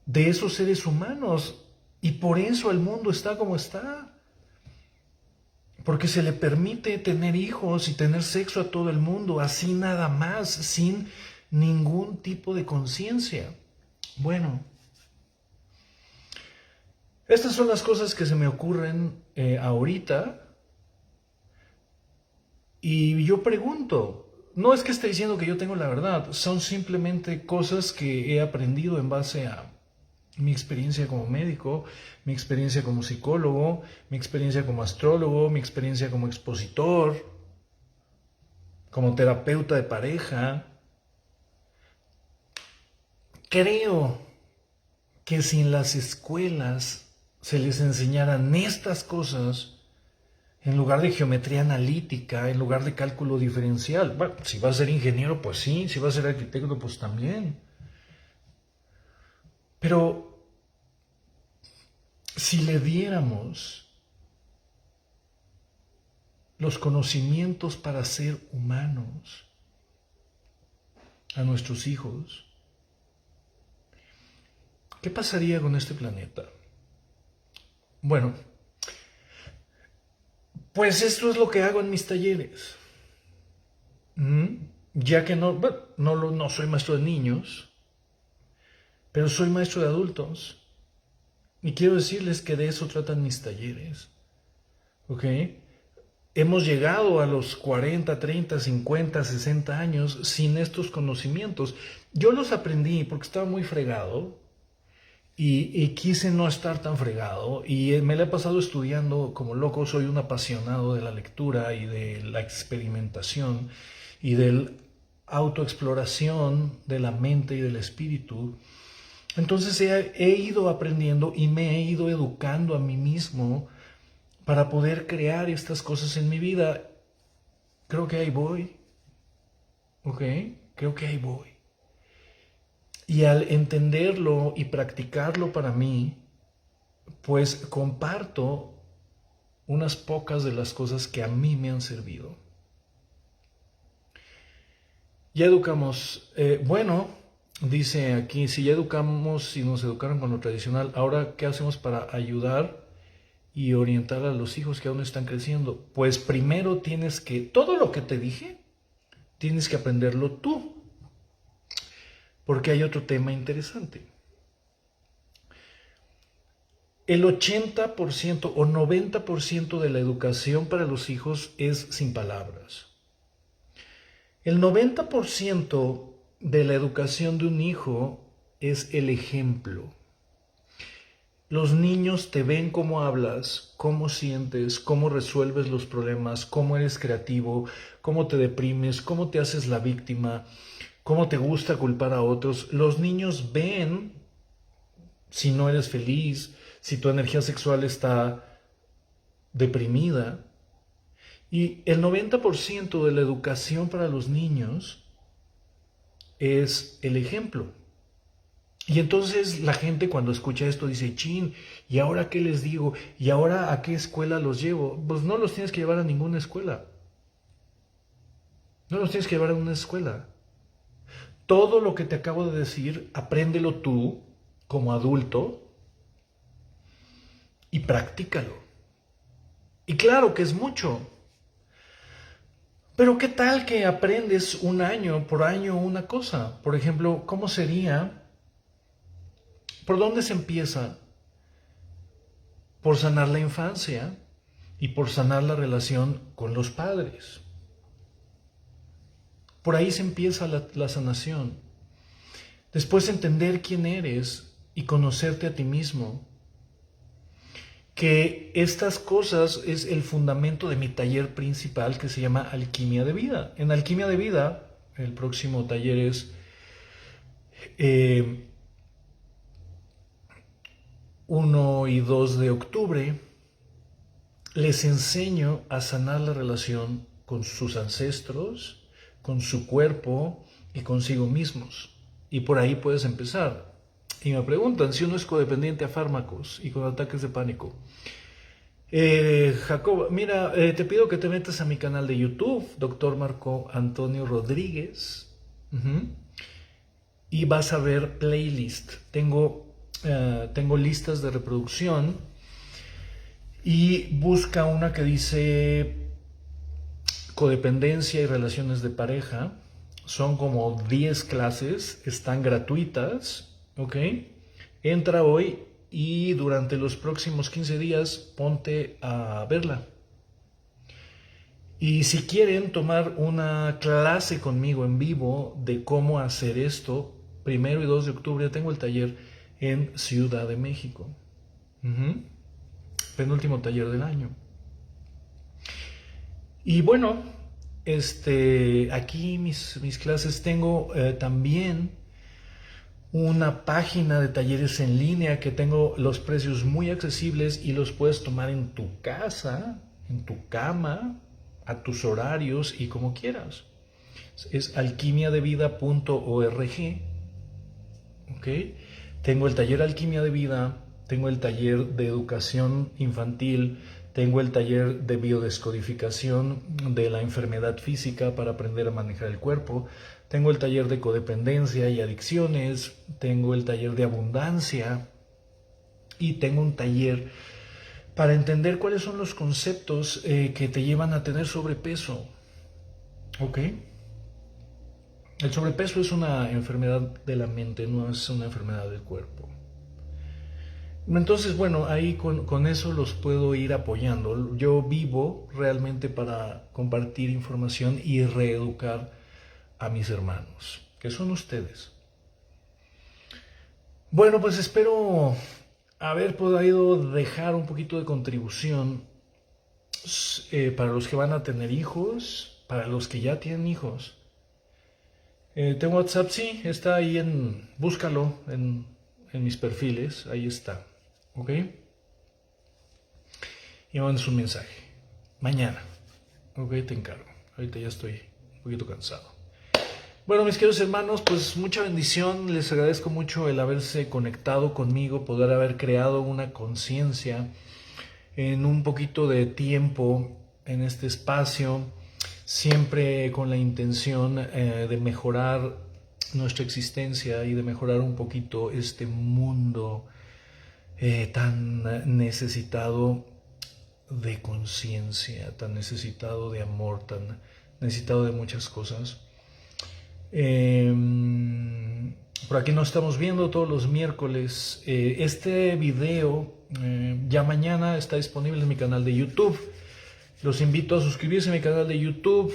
de esos seres humanos. Y por eso el mundo está como está. Porque se le permite tener hijos y tener sexo a todo el mundo, así nada más, sin ningún tipo de conciencia. Bueno, estas son las cosas que se me ocurren ahorita. Y yo pregunto, no es que esté diciendo que yo tengo la verdad, son simplemente cosas que he aprendido en base a mi experiencia como médico, mi experiencia como psicólogo, mi experiencia como astrólogo, mi experiencia como expositor, como terapeuta de pareja. Creo que si en las escuelas se les enseñaran estas cosas, en lugar de geometría analítica, en lugar de cálculo diferencial, bueno, si vas a ser ingeniero, pues sí, si vas a ser arquitecto, pues también. Pero si le diéramos los conocimientos para ser humanos, a nuestros hijos, ¿qué pasaría con este planeta? Bueno, pues esto es lo que hago en mis talleres. Ya que no, bueno, no soy maestro de niños, pero soy maestro de adultos. Y quiero decirles que de eso tratan mis talleres. ¿Ok? Hemos llegado a los 40, 30, 50, 60 años sin estos conocimientos. Yo los aprendí porque estaba muy fregado y quise no estar tan fregado y me la he pasado estudiando como loco. Soy un apasionado de la lectura y de la experimentación y de la autoexploración de la mente y del espíritu. Entonces he ido aprendiendo y me he ido educando a mí mismo para poder crear estas cosas en mi vida. Creo que ahí voy, ¿ok? Creo que ahí voy. Y al entenderlo y practicarlo para mí, pues comparto unas pocas de las cosas que a mí me han servido. Ya educamos, bueno, dice aquí, si ya educamos, si nos educaron con lo tradicional, ahora ¿qué hacemos para ayudar y orientar a los hijos que aún están creciendo? Pues primero tienes que, todo lo que te dije, tienes que aprenderlo tú. Porque hay otro tema interesante. El 80% o 90% de la educación para los hijos es sin palabras. El 90% de la educación de un hijo es el ejemplo. Los niños te ven cómo hablas, cómo sientes, cómo resuelves los problemas, cómo eres creativo, cómo te deprimes, cómo te haces la víctima, cómo te gusta culpar a otros. Los niños ven si no eres feliz, si tu energía sexual está deprimida. Y el 90% de la educación para los niños es el ejemplo. Y entonces la gente cuando escucha esto dice, chin, ¿y ahora qué les digo? ¿Y ahora a qué escuela los llevo? Pues no los tienes que llevar a ninguna escuela. No los tienes que llevar a una escuela. Todo lo que te acabo de decir, apréndelo tú como adulto y practícalo. Y claro que es mucho. Pero ¿qué tal que aprendes un año por año una cosa? Por ejemplo, ¿cómo sería? ¿Por dónde se empieza? Por sanar la infancia y por sanar la relación con los padres. Por ahí se empieza la sanación. Después entender quién eres y conocerte a ti mismo. Que estas cosas es el fundamento de mi taller principal que se llama Alquimia de Vida. En Alquimia de Vida, el próximo taller es 1 y 2 de octubre, les enseño a sanar la relación con sus ancestros, con su cuerpo y consigo mismos. Y por ahí puedes empezar. Y me preguntan si uno es codependiente a fármacos y con ataques de pánico. Jacob, mira, te pido que te metas a mi canal de YouTube, Dr. Marco Antonio Rodríguez, y vas a ver playlist. Tengo listas de reproducción y busca una que dice codependencia y relaciones de pareja. Son como 10 clases, están gratuitas, ¿ok? Entra hoy y durante los próximos 15 días ponte a verla. Y si quieren tomar una clase conmigo en vivo de cómo hacer esto, 1 y 2 de octubre tengo el taller en Ciudad de México. Penúltimo taller del año. Y bueno, aquí mis clases tengo también una página de talleres en línea que tengo los precios muy accesibles y los puedes tomar en tu casa, en tu cama, a tus horarios y como quieras. Es alquimiadevida.org. ¿Ok? Tengo el taller Alquimia de Vida, tengo el taller de educación infantil, Tengo el taller de biodescodificación de la enfermedad física para aprender a manejar el cuerpo. Tengo el taller de codependencia y adicciones. Tengo el taller de abundancia. Y tengo un taller para entender cuáles son los conceptos que te llevan a tener sobrepeso. ¿Ok? El sobrepeso es una enfermedad de la mente, no es una enfermedad del cuerpo. Entonces, bueno, ahí con eso los puedo ir apoyando. Yo vivo realmente para compartir información y reeducar a mis hermanos, que son ustedes. Bueno, pues espero haber podido dejar un poquito de contribución para los que van a tener hijos, para los que ya tienen hijos. Tengo WhatsApp, sí, está ahí búscalo en mis perfiles, ahí está, ¿ok? Y mandas un mensaje, mañana, ¿ok? Te encargo, ahorita ya estoy un poquito cansado. Bueno, mis queridos hermanos, pues mucha bendición, les agradezco mucho el haberse conectado conmigo, poder haber creado una conciencia en un poquito de tiempo en este espacio, siempre con la intención de mejorar nuestra existencia y de mejorar un poquito este mundo tan necesitado de conciencia, tan necesitado de amor, tan necesitado de muchas cosas. Por aquí nos estamos viendo todos los miércoles. Este video ya mañana está disponible en mi canal de YouTube. Los invito a suscribirse a mi canal de YouTube,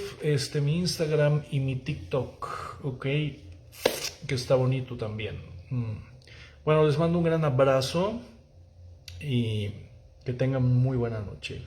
mi Instagram y mi TikTok, ¿ok? Que está bonito también. Bueno, les mando un gran abrazo y que tengan muy buena noche.